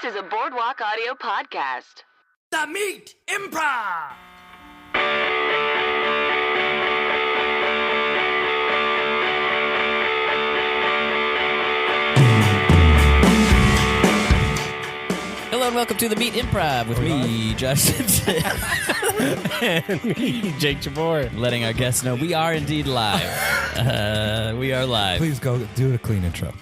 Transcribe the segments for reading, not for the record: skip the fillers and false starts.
This is a Boardwalk Audio podcast. The Meat Improv! Hello and welcome to the Meat Improv with me, Josh Simpson. And me, Jake Jabor. Letting our guests know we are indeed live. We are live. Please go do a clean intro.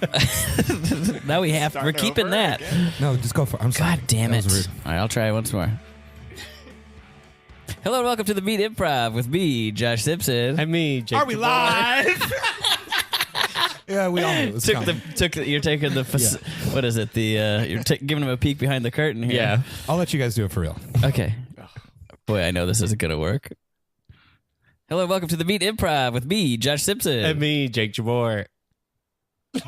Now we have. We're keeping that. No, just go for it. I'm sorry. God damn That it. was rude. All right, I'll try it once more. Hello and welcome to the Meat Improv with me, Josh Simpson. And me, Jake Are we Jabor. live? Yeah, we all knew. You're taking the what is it? You're giving them a peek behind the curtain here. Yeah. I'll let you guys do it for real. Okay. Boy, I know this isn't gonna work. Hello and welcome to the Meat Improv with me, Josh Simpson. And me, Jake Jabor.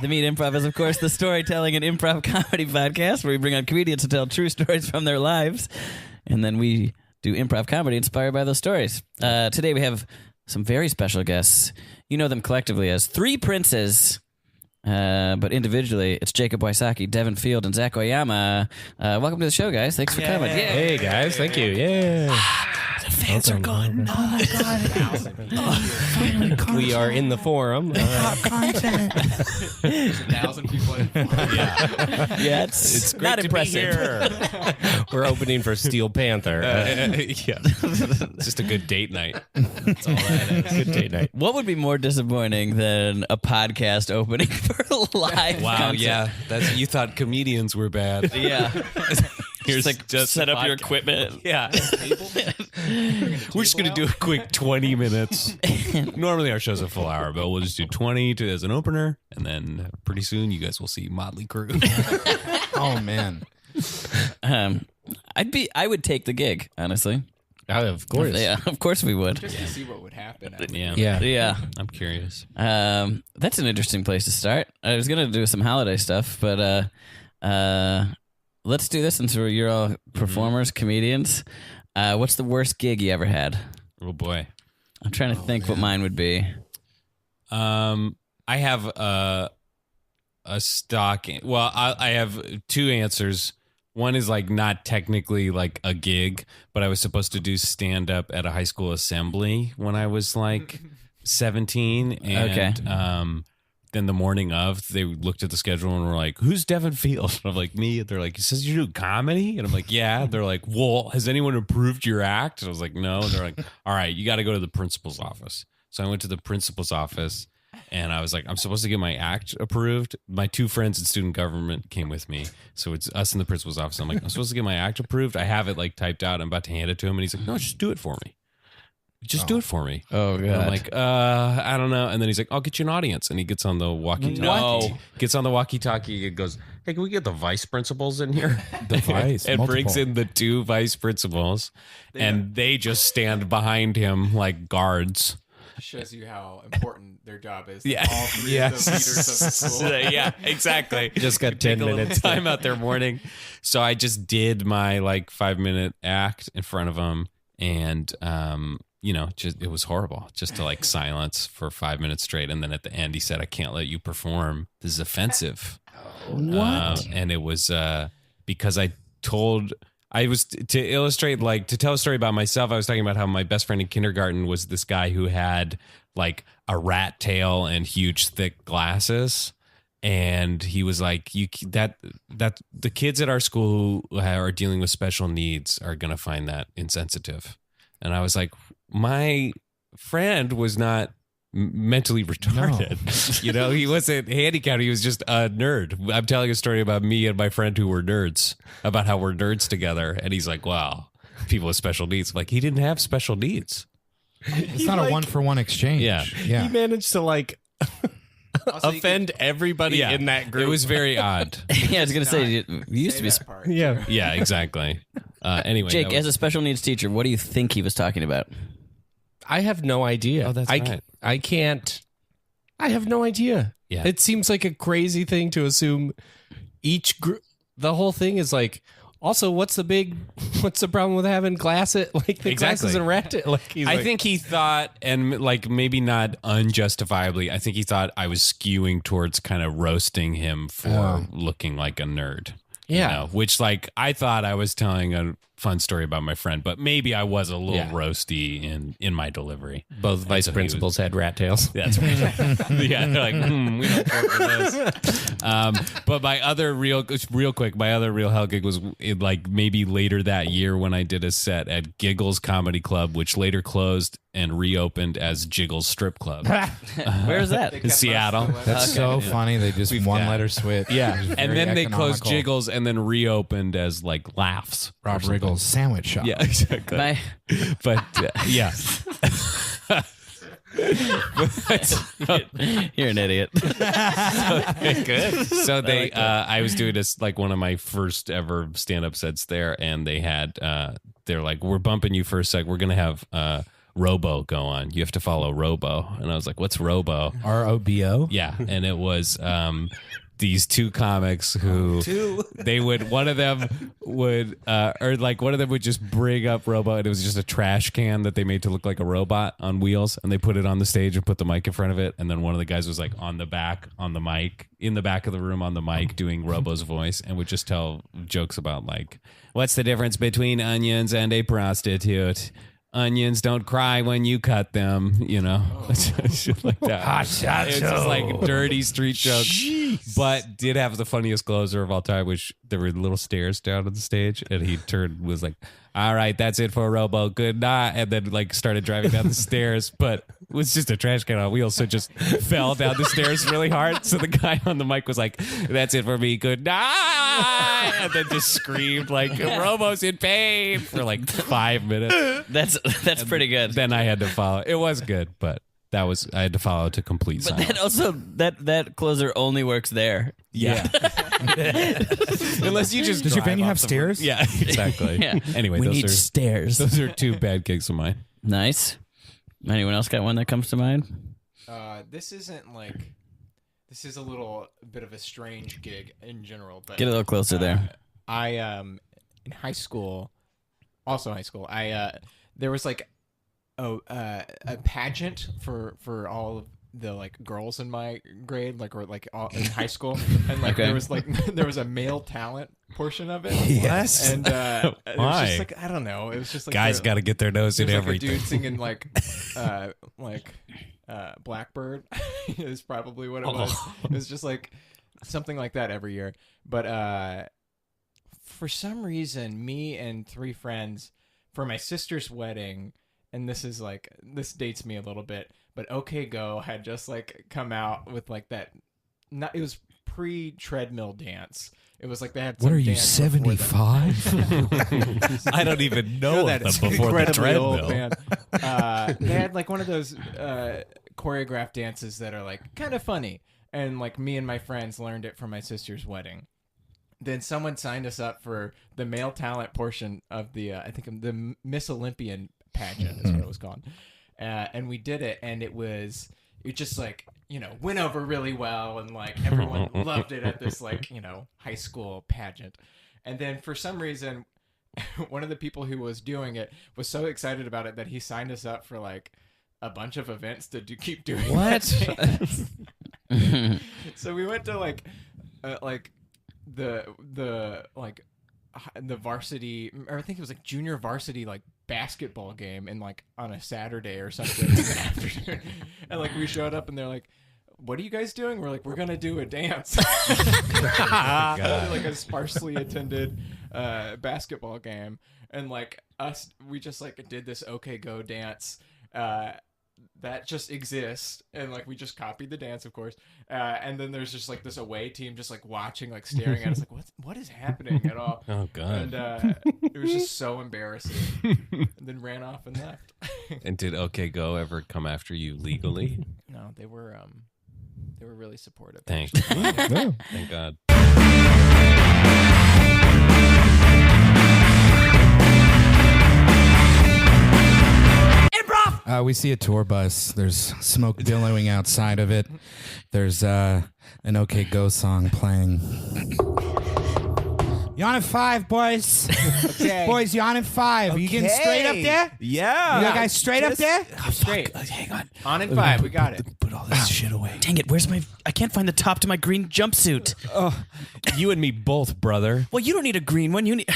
The Meat Improv is, of course, the storytelling and improv comedy podcast where we bring on comedians to tell true stories from their lives, and then we do improv comedy inspired by those stories. Today we have some very special guests. You know them collectively as Three Princes, but individually it's Jacob Wysocki, Devin Field, and Zach Oyama. Welcome to the show, guys. Thanks for coming. Yeah. Hey, guys. Thank you. Yeah. The fans are gone. Oh my god. We are in the forum. Content. 1,000 people in Yeah, it's Great not to impressive. be here. We're opening for Steel Panther. yeah. It's just a good date night. That's all that is. Good date night. What would be more disappointing than a podcast opening for live Wow, content? yeah. You thought comedians were bad. Yeah. Here's Just like just set a up your podcast. equipment. Yeah. We're just going to do a quick 20 minutes. Normally our show's a full hour, but we'll just do 20 as an opener. And then pretty soon you guys will see Motley Crue. Oh, man. I would take the gig, honestly. Of course. Yeah, of course we would. Just to see what would happen. Yeah. Yeah. Yeah. I'm curious. That's an interesting place to start. I was gonna do some holiday stuff, but let's do this since you're all performers, comedians. What's the worst gig you ever had? Oh, boy. I'm trying to think what mine would be. I have a stock. Well, I have two answers. One is like not technically like a gig, but I was supposed to do stand up at a high school assembly when I was like 17. And, Okay. Then the morning of, they looked at the schedule and were like, "Who's Devin Field?" And I'm like, "Me." And they're like, "He says you do comedy?" And I'm like, "Yeah." They're like, "Well, has anyone approved your act?" And I was like, "No." And they're like, "All right, you got to go to the principal's office." So I went to the principal's office. And I was like, I'm supposed to get my act approved. My two friends in student government came with me. So it's us in the principal's office. I'm like, I'm supposed to get my act approved. I have it like typed out. I'm about to hand it to him. And he's like, no, just do it for me. Just do it for me. Oh god. And I'm like, I don't know. And then he's like, I'll get you an audience. And he gets on the walkie-talkie. No. Gets on the walkie-talkie and goes, hey, can we get the vice principals in here? The vice. And brings multiple. in the two vice principals. And they just stand behind him like guards. Shows you how important their job is. Yeah. All three Yes. of the leaders of the school. Yeah, exactly. Just got 10 Take a little minutes. time out their morning. So I just did my like 5-minute act in front of them, and just it was horrible. Just to like silence for 5 minutes straight, and then at the end he said, "I can't let you perform. This is offensive." What? And it was because I was to illustrate, like to tell a story about myself. I was talking about how my best friend in kindergarten was this guy who had like a rat tail and huge thick glasses. And he was like, that the kids at our school who are dealing with special needs are going to find that insensitive. And I was like, my friend was not mentally retarded. He wasn't handicapped. He was just a nerd. I'm telling a story about me and my friend who were nerds, about how we're nerds together. And he's like, wow, people with special needs. I'm like, he didn't have special needs. It's not a one-for-one exchange. Yeah. Yeah. He managed to like Also, you offend everybody Yeah. in that group. It was very odd. Yeah, I was gonna say you used to be. that part. Yeah. Yeah, exactly. Anyway, Jake, that was- as a special needs teacher, what do you think he was talking about? I have no idea. Oh, that's right. I can't. I have no idea. Yeah. It seems like a crazy thing to assume each group. The whole thing is like. Also, what's the problem with having glasses? Like the glasses and rat. I think he thought, and like maybe not unjustifiably, I think he thought I was skewing towards kind of roasting him for looking like a nerd. Yeah. which like I thought I was telling a fun story about my friend, but maybe I was a little roasty in my delivery. Both vice principals had rat tails. That's right. Yeah, they're like, we don't care for this. But my other real quick, my other real hell gig was like maybe later that year when I did a set at Giggles Comedy Club, which later closed and reopened as Jiggles Strip Club. Where's that? In Seattle. That's so funny. They just one letter switch. Yeah, It was and very then they closed economical. Jiggles and then reopened as like Laughs. or Rob something. Riggle's sandwich shop. Yeah, exactly. My, But yeah. you're an idiot. Good. So they, I was doing this like one of my first ever stand-up sets there, and they had, they're like, we're bumping you for a sec. We're gonna have Robo go on. You have to follow Robo, and I was like, what's Robo? ROBO. Yeah, and it was these two comics who they would one of them would just bring up Robo, and it was just a trash can that they made to look like a robot on wheels, and they put it on the stage and put the mic in front of it, and then one of the guys was like on the back on the mic in the back of the room on the mic doing Robo's voice, and would just tell jokes about like, what's the difference between onions and a prostitute? Onions don't cry when you cut them, you know, shit like that. It's just like dirty street jokes, but did have the funniest closer of all time, which there were little stairs down on the stage, and he turned was like, "All right, that's it for Robo. Good night," and then like started driving down the stairs, but it was just a trash can on wheels, so it just fell down the stairs really hard. So the guy on the mic was like, "That's it for me. Good night," and then just screamed like, "Robo's in pain" for like 5 minutes. That's pretty good. Then I had to follow. It was good, but I had to follow to complete But silence. then also that closer only works there. Yeah. Unless you just Does your drive venue off have the- stairs? Yeah, exactly. Yeah. Anyway, We need those stairs. are two bad gigs of mine. Nice. Anyone else got one that comes to mind? This isn't like. This is a little bit of a strange gig in general, but Get a little closer there. I in high school, also high school, there was like a pageant for all of the like girls in my grade, like or like all, in high school, and like Okay. there was like there was a male talent portion of it. Yes. And it was Why? just like I don't know, it was just like Guys got to get their nose in there's like a everything. dude singing like Blackbird is probably what it was. It was just like something like that every year. But for some reason, me and three friends for my sister's wedding, and this dates me a little bit, but OK Go had just like come out with like that. It was pre-treadmill dance. It was like they had. What some are you, dance before that. 75? I don't even know that them it's before the incredibly old, treadmill. man. They had like one of those choreographed dances that are like kind of funny, and like me and my friends learned it from my sister's wedding. Then someone signed us up for the male talent portion of the I think the Miss Olympian pageant is what it was called, and we did it, and it just like went over really well, and like everyone loved it at this like high school pageant. And then for some reason one of the people who was doing it was so excited about it that he signed us up for like a bunch of events to keep doing What? that dance. So we went to like the varsity, or I think it was like junior varsity like basketball game in like on a Saturday or something in the afternoon. And like we showed up and they're like, "What are you guys doing?" We're like, "We're gonna do a dance." Like a sparsely attended basketball game, and like we just like did this OK Go dance that just exists, and like we just copied the dance, of course, and then there's just like this away team just like watching, like staring at us like what is happening at all. Oh God! And it was just so embarrassing. And then ran off and left. And did OK Go ever come after you legally? No, they were really supportive. Thank God. Improv! We see a tour bus. There's smoke billowing outside of it. There's an OK Go song playing. Yawn in 5, boys. Okay. Boys, yawn in 5. Are you getting straight up there? Yeah. You guys straight up there? Straight. Hang on. On in 5. We got it. Put all this shit away. Dang it, where's my... I can't find the top to my green jumpsuit. You and me both, brother. Well, you don't need a green one. You need...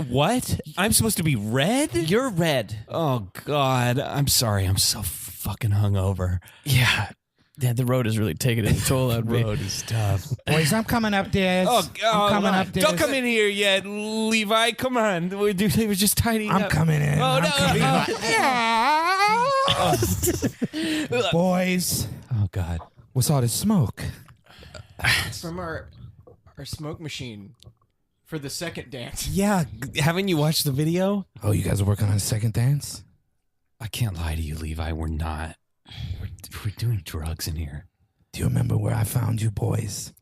What? I'm supposed to be red? You're red. Oh, God. I'm sorry. I'm so fucking hungover. Yeah. Yeah, the road is really taking its toll on me. Road is tough. Boys, I'm coming up there. I'm coming up there. Don't come in here yet, Levi. Come on. We're just tidying up. I'm coming in. Oh, no. Boys, Oh, God. what's all this smoke? It's from our smoke machine for the second dance. Yeah. Haven't you watched the video? Oh, you guys are working on a second dance? I can't lie to you, Levi. We're not. We're doing drugs in here. Do you remember where I found you, boys?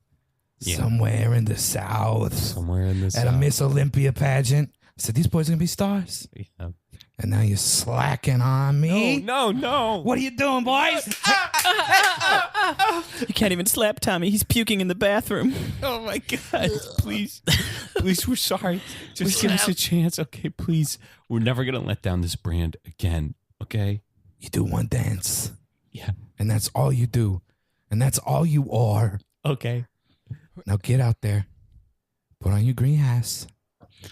Yeah. Somewhere in the South. Somewhere in this. At a Miss Olympia pageant. I said, these boys are going to be stars. Yeah. And now you're slacking on me. No. What are you doing, boys? You can't even slap Tommy. He's puking in the bathroom. Oh, my God. Please. Please, we're sorry. Just give us a chance. Okay, please. We're never going to let down this brand again. Okay? You do one dance. Yeah. And that's all you do. And that's all you are. Okay. Now get out there. Put on your green hats.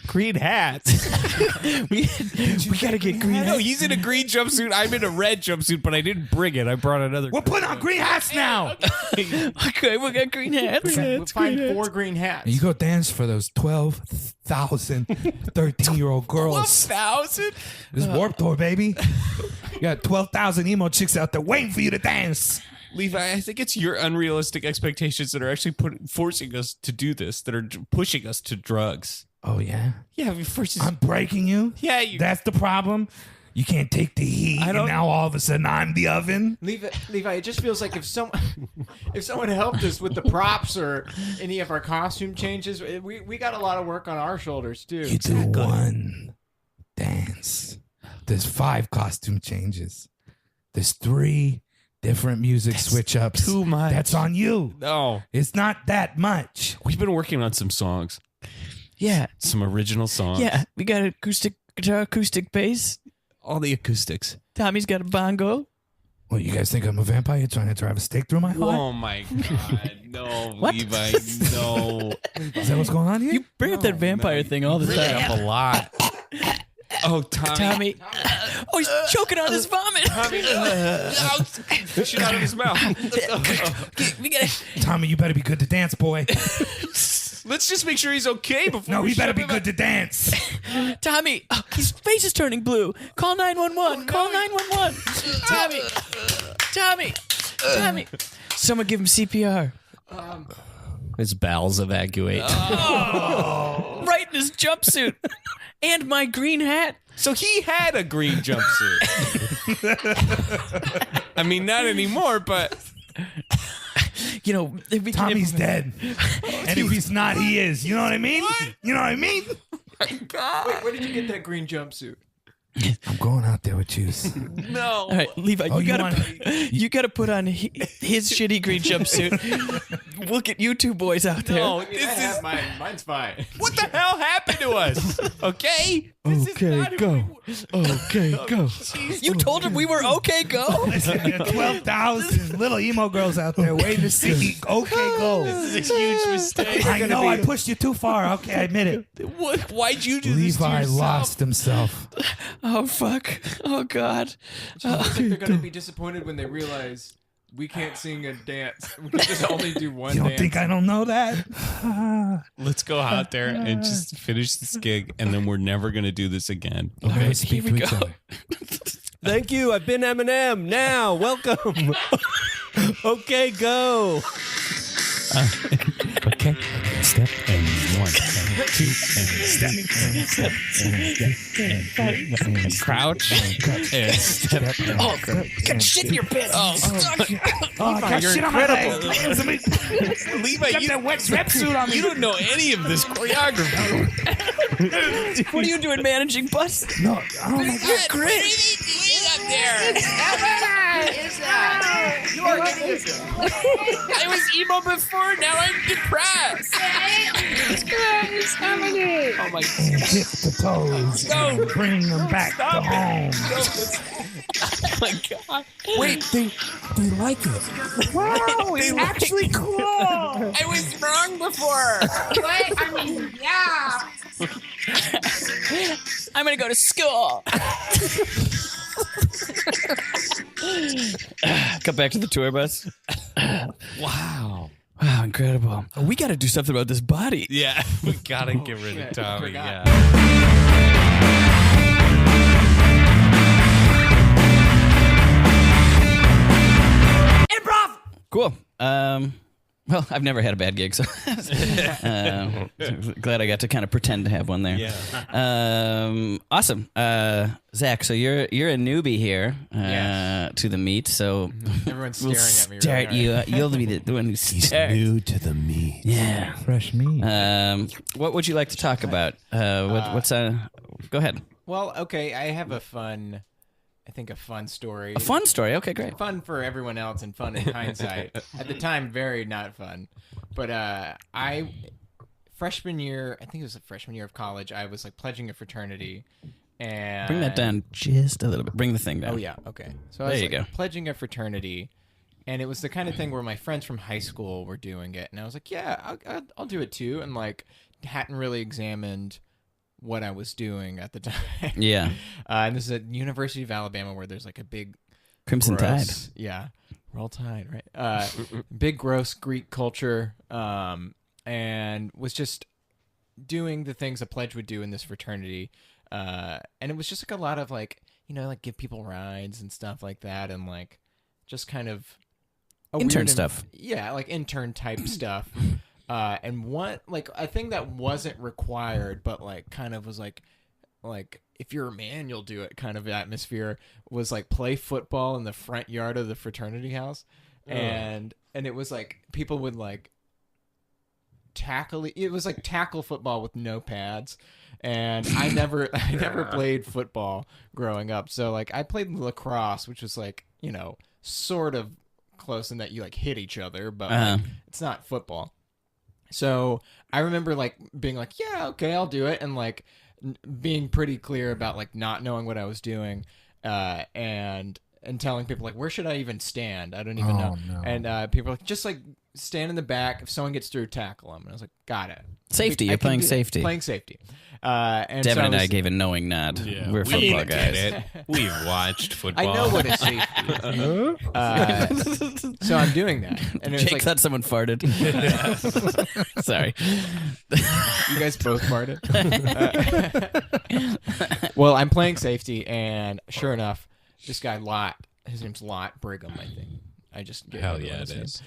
Green hats. we gotta get green No, hats. he's in a green jumpsuit. I'm in a red jumpsuit, but I didn't bring it. I brought another. We're putting on green hats now. Okay, we got green hats. We'll find 4 green hats. And you go dance for those 12,000 13-year-old girls. 1,000? This Warped Tour, baby. You got 12,000 emo chicks out there waiting for you to dance. Levi, I think it's your unrealistic expectations that are actually forcing us to do this, that are pushing us to drugs. Oh, yeah? Yeah, first. I'm breaking you? Yeah, you. That's the problem? You can't take the heat, I don't- and now all of a sudden I'm the oven? Levi, it just feels like if someone helped us with the props or any of our costume changes, we got a lot of work on our shoulders too. You do one dance. There's 5 costume changes. There's 3 different music switch ups. too much. That's on you. No, It's not that much. we've been working on some songs, Yeah, some original songs. yeah. We got an acoustic guitar, acoustic bass. all the acoustics. Tommy's got a bongo. Well, you guys think I'm a vampire trying to drive a stake through my heart? Oh my God, no, What? Levi, no. Is that what's going on here? You bring up that vampire thing all the time. Up a lot. Oh, Tommy. Tommy. Oh, he's choking on his vomit. Shit out of his mouth. We gotta. Tommy, you better be good to dance, boy. Let's just make sure he's okay before. No, we he better shove be him good to dance. Tommy, his face is turning blue. Call 911. Call 911. Tommy. Someone give him CPR. His bowels evacuate. Right in his jumpsuit. And my green hat. So he had a green jumpsuit. I mean, not anymore, but You know, if we can- Tommy's dead. And if he's not, he is. You know what I mean? You know what I mean? Wait, where did you get that green jumpsuit? I'm going out there with you. no. All right, Levi, Oh, you you gotta put on his shitty green jumpsuit. We'll get you 2 boys out there. No, I this have is mine. Mine's fine. what the hell happened to us? Okay. This is not who we were. Okay, go. You told him we were okay. Go. Listen, there are 12,000 little emo girls out there waiting to see. Okay, go. This is a huge mistake. I know I pushed you too far. Okay, I admit it. Why'd you do this to Levi yourself? lost himself. Oh fuck. Oh god. I think they're gonna be disappointed when they realize we can't sing and dance. We can just only do one You don't dance. think I don't know that? Let's go out there and just finish this gig, and then we're never gonna do this again. We're going to right, speak here to we each go. other. Thank you. I've been Eminem. Now, welcome. Okay, go. Okay. Step and 1, 2, and step and crouch and step. Oh, got shit in your pants. Oh, I got shit on my leg. Levi, Got that wet sweatsuit on me. you don't know any of this choreography. What are you doing managing bus? No, oh my God. Great. is that? You're idiots. I was emo before, now I'm depressed. What is happening? Oh my And tip the toes and bring them back to home. Oh my god. Wait, they like it. Wow, it's actually cool. I was wrong before. What? I mean, yeah. I'm gonna go to school. Come back to the tour bus. Wow. Wow, incredible. We got to do something about this body. Yeah, we gotta get rid of shit, Tommy. forgot. Yeah. Improv. Cool. Well, I've never had a bad gig, so glad I got to kind of pretend to have one there. Yeah. Awesome. Zach, so you're a newbie here Yes. to the meet, so Everyone's we'll staring at me. start really you. hard. You'll be the one who starts. New to the meat. Yeah. Fresh meat. What would you like to talk about? What's Go ahead. Well, okay, I have a fun story. A fun story. Okay, great. Fun for everyone else and fun in hindsight. At the time, very not fun. But freshman year, I think it was the freshman year of college, I was like pledging a fraternity. And Bring that down just a little bit. Bring the thing down. Oh yeah, okay. So I There was you like, go. pledging a fraternity, and it was the kind of thing where my friends from high school were doing it, and I was like, yeah, I'll do it too, and like hadn't really examined what I was doing at the time. Yeah. And this is at University of Alabama, where there's like a big Crimson Tide. gross, yeah, Roll Tide, right? Big gross Greek culture, and was just doing the things a pledge would do in this fraternity, and it was just like a lot of like, you know, like give people rides and stuff like that, and like just kind of a Intern weird stuff. Yeah, like intern type stuff. And one like a thing that wasn't required, but like kind of was like if you're a man, you'll do it kind of atmosphere, was like play football in the front yard of the fraternity house, and it was like people would like tackle. It was like tackle football with no pads. And I never played football growing up. So like I played lacrosse, which was like, you know, sort of close in that you like hit each other, but like, it's not football. So I remember like being like, yeah, okay, I'll do it. And like being pretty clear about like not knowing what I was doing, and telling people like, where should I even stand? I don't even know. No. And people were like, just like stand in the back. If someone gets through, tackle them. And I was like, got it. Safety. I You're can playing do- safety. Playing safety. And Devin so and I was- gave a knowing nod. Yeah, We're we football get guys. it. We've watched football. I know what a safety is. So I'm doing that. And it was Jake like, thought someone farted. Sorry. you guys both farted. Well, I'm playing safety, and sure enough, this guy Lot, his name's Lot Brigham, I think. I just get Hell rid of yeah, his it name. is.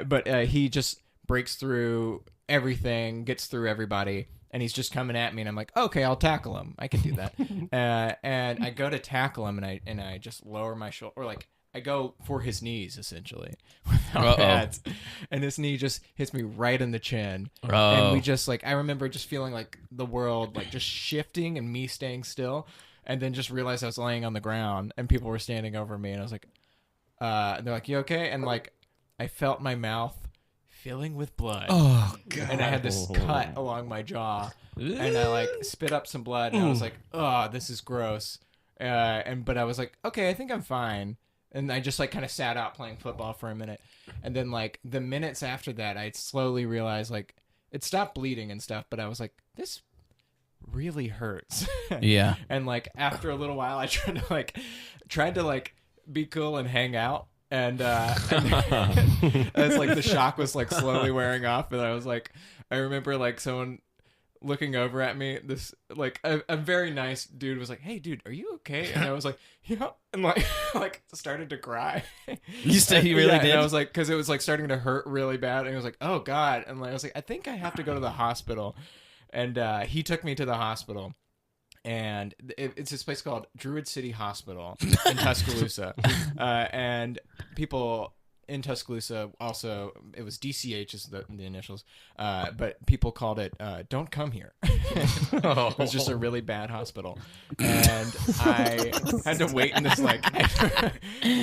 But he just breaks through everything, gets through everybody, and he's just coming at me, and I'm like, okay, I'll tackle him. I can do that. And I go to tackle him, and I just lower my shoulder, or like I go for his knees essentially without pads, and his knee just hits me right in the chin. And we just like, I remember just feeling like the world like just shifting and me staying still, and then just realized I was laying on the ground and people were standing over me, and I was like, and they're like, you okay? And like I felt my mouth filling with blood. Oh god. And I had this cut along my jaw, and I like spit up some blood, and I was like, oh, this is gross. But I was like, okay, I think I'm fine. And I just like kind of sat out playing football for a minute. And then like the minutes after that, I slowly realized like it stopped bleeding and stuff, but I was like, this really hurts. Yeah. And like after a little while, I tried to be cool and hang out. And as like the shock was like slowly wearing off, and I was like, I remember like someone looking over at me, this like a very nice dude was like, hey dude, are you okay? And I was like, yeah, and like started to cry. You really did? And I was like, because it was like starting to hurt really bad, and I was like, oh god. And I was like, I think I have to go to the hospital. And he took me to the hospital, and it's this place called Druid City Hospital in Tuscaloosa. And people in Tuscaloosa, also, it was DCH is the initials, but people called it "Don't Come Here." It was just a really bad hospital, and I had to wait in this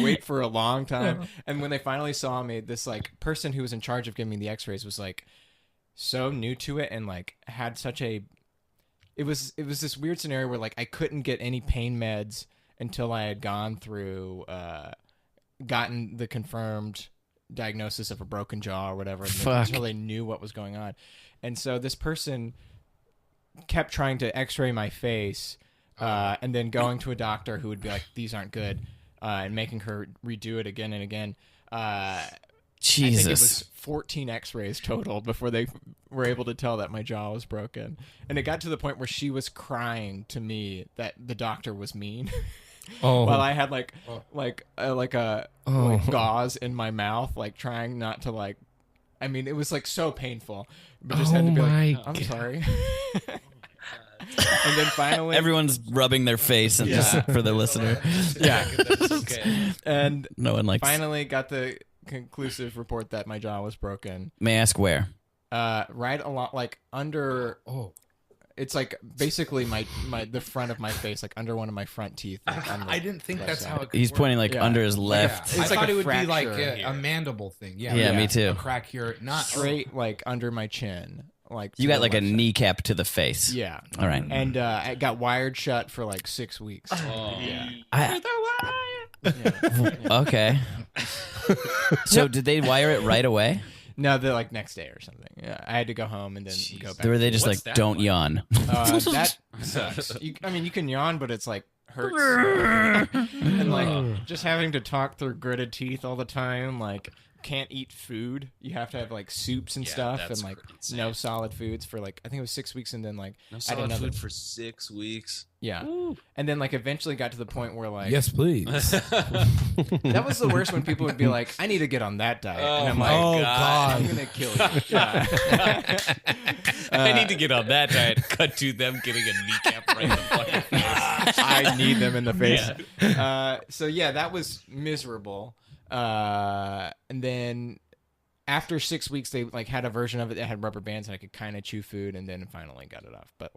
wait for a long time. And when they finally saw me, this person who was in charge of giving me the X-rays was so new to it and had such a. It was this weird scenario where I couldn't get any pain meds until I had gone through. Gotten the confirmed diagnosis of a broken jaw or whatever until they knew what was going on. And so this person kept trying to x-ray my face and then going to a doctor who would be like, these aren't good, and making her redo it again and again. Jesus. I think it was 14 x-rays total before they were able to tell that my jaw was broken. And it got to the point where she was crying to me that the doctor was mean. While I had gauze in my mouth, trying not to I mean, it was so painful, but just had to be I'm sorry. And then finally, everyone's rubbing their face, and just for the listener, that's okay. And no one likes. Finally, got the conclusive report that my jaw was broken. May I ask where? Right along, under. It's basically the front of my face, under one of my front teeth. I didn't think that's how it could He's work. pointing under his left. Yeah. I thought a it would be fracture a mandible thing. Yeah, me too. A crack here, not straight under my chin. You got a kneecap to the face. Yeah. All right. And I got wired shut for 6 weeks. Yeah. Okay. So did they wire it right away? No, the next day or something. Yeah, I had to go home and then go back. Were they just don't yawn? That sucks. You can yawn, but it's hurts. And just having to talk through gritted teeth all the time, can't eat food. You have to have soups and stuff, and no solid foods for I think it was 6 weeks, and then no solid food for 6 weeks. Yeah. Ooh. And then eventually got to the point where yes, please. That was the worst when people would be like, I need to get on that diet. And I'm God, I'm gonna kill you. Yeah. I need to get on that diet. Cut to them getting a kneecap right in the fucking face. I need them in the face. So that was miserable. And then after 6 weeks, they had a version of it that had rubber bands and I could kind of chew food, and then finally got it off. But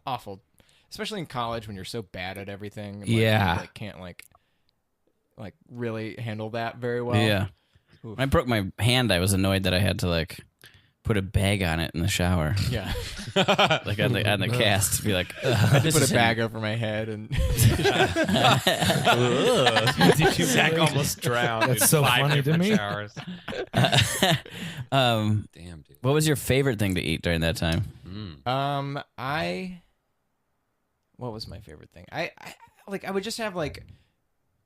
awful, especially in college when you're so bad at everything. And, you can't really handle that very well. Yeah. Oof. When I broke my hand, I was annoyed that I had to put a bag on it in the shower. Yeah. on the cast to be I put a bag over my head and Zach almost drowned. That's so funny to me. Showers. Damn, dude. What was your favorite thing to eat during that time? what was my favorite thing? I would just have a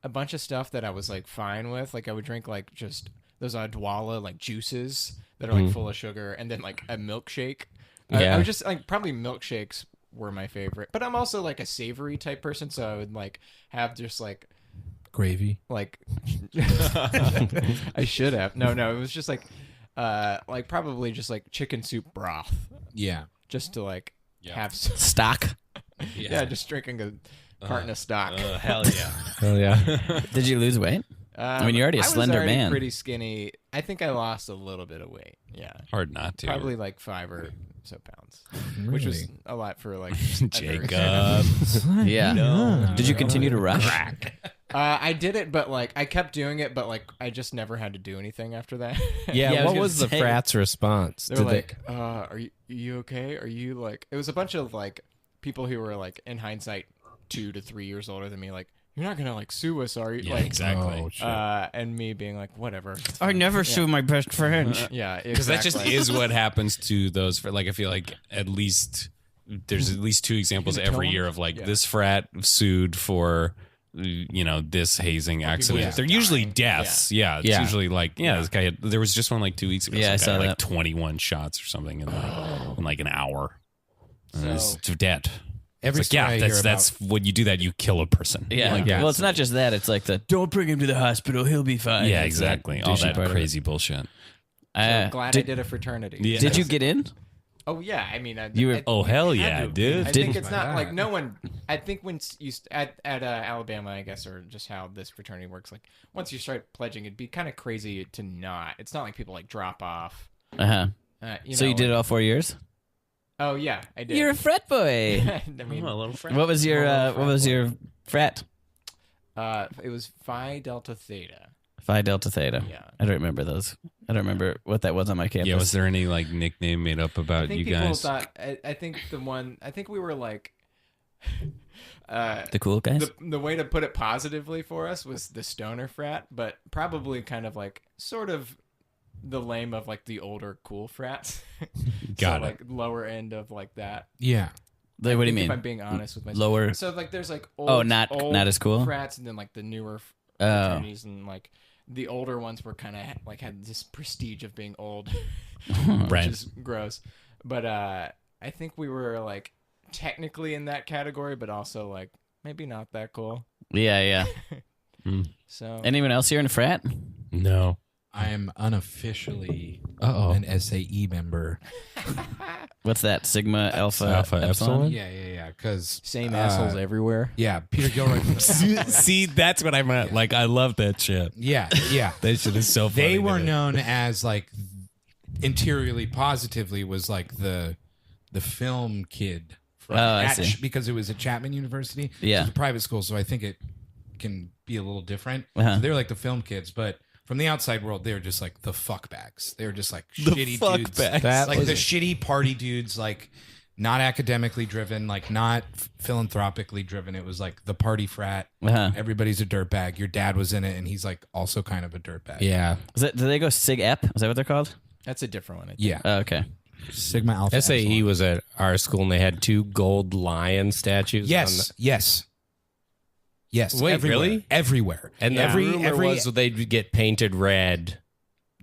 bunch of stuff that I was fine with. I would drink just those Adwala juices that are full of sugar, and then a milkshake. I would just probably milkshakes were my favorite, but I'm also a savory type person, so I would have just Gravy. I should have. No, it was just probably just chicken soup broth. Yeah. Just to have Stock? yeah, just drinking a carton of stock. Hell yeah. Hell yeah. Did you lose weight? I mean, you're already a slender I was already man. pretty skinny. I think I lost a little bit of weight. Yeah. Hard not to. Probably 5 or so pounds, which was a lot for Jacob. Yeah. No. Did you continue to rush? I did it, but I kept doing it, but I just never had to do anything after that. Yeah, Yeah, I was what gonna was the say. frats response? They were are you okay? Are you it was a bunch of people who were in hindsight 2 to 3 years older than me, you're not gonna Oh, sue us, are you? Yeah, exactly. And me being whatever. I never sue my best friend. Yeah, Because that just is what happens to those. For I feel there's at least 2 examples Gonna kill every him? year of Yeah. this frat sued for this hazing accident. just They're usually dying. deaths. Yeah, it's Yeah. usually this guy had. There was just one 2 weeks ago. Yeah, I Some guy saw had, that. 21 shots or something in an hour. And So- it's dead. Every It's yeah, story I hear that's when you do that, you kill a person. Yeah. Yeah. Well, it's not just that. It's the don't bring him to the hospital. He'll be fine. Yeah, It's that exactly. All douchey that part of it. crazy bullshit. So glad I did a fraternity. Yeah. Did you get in? Oh yeah, I mean, You were- Oh hell yeah, dude! I think it's not like no one. I think when you at Alabama, I guess, or just how this fraternity works. Like once you start pledging, it'd be kind of crazy to not. It's not like people like drop off. So you did it all 4 years? Oh yeah, I did. You're a frat boy. I mean, a little friend. What was your frat? It was Phi Delta Theta. Phi Delta Theta. Yeah. I don't remember those. I don't remember what that was on my campus. Yeah, was there any like nickname made up I about think you people guys? thought. I think the one. I think we were like. The cool guys? The way to put it positively for us was the stoner frat, but probably kind of like sort of the lame of like the older cool frats. Got so, it. like lower end of like that. Yeah. What do you mean? If I'm being honest with myself. Lower. So like there's like not as cool? frats, and then like the newer Oh. fraternities, and like the older ones were kind of like had this prestige of being old, Right. which is gross. But I think we were like technically in that category, but also like maybe not that cool. Yeah. So Anyone else here in a frat? No. I am unofficially an SAE member. What's that? Sigma, Alpha, Alpha, Epsilon? Yeah. Because same assholes everywhere. yeah, Peter Gilroy. See, that's what I meant. Like, I love that shit. yeah. That shit is so funny. They to were me. known as like interiorly positively was like the film kid. From I see. Because it was at Chapman University. Yeah. It's a private school, so I think it can be a little different. Uh-huh. So they're like the film kids, but from the outside world, they were just like the fuck bags. They were just like shitty fuck dudes. bags. Like the shitty party dudes, like not academically driven, like not philanthropically driven. It was like the party frat. Uh-huh. Everybody's a dirtbag. Your dad was in it, and he's like also kind of a dirtbag. Yeah. Do they go Sig Ep? Is that what they're called? That's a different one. I think. Yeah. Oh, okay. Sigma Alpha. SAE Epsilon. was at our school, and they had 2 gold lion statues. Yes. Yes. Wait, everywhere. really? Everywhere. And Yeah. the rumor was they'd get painted red.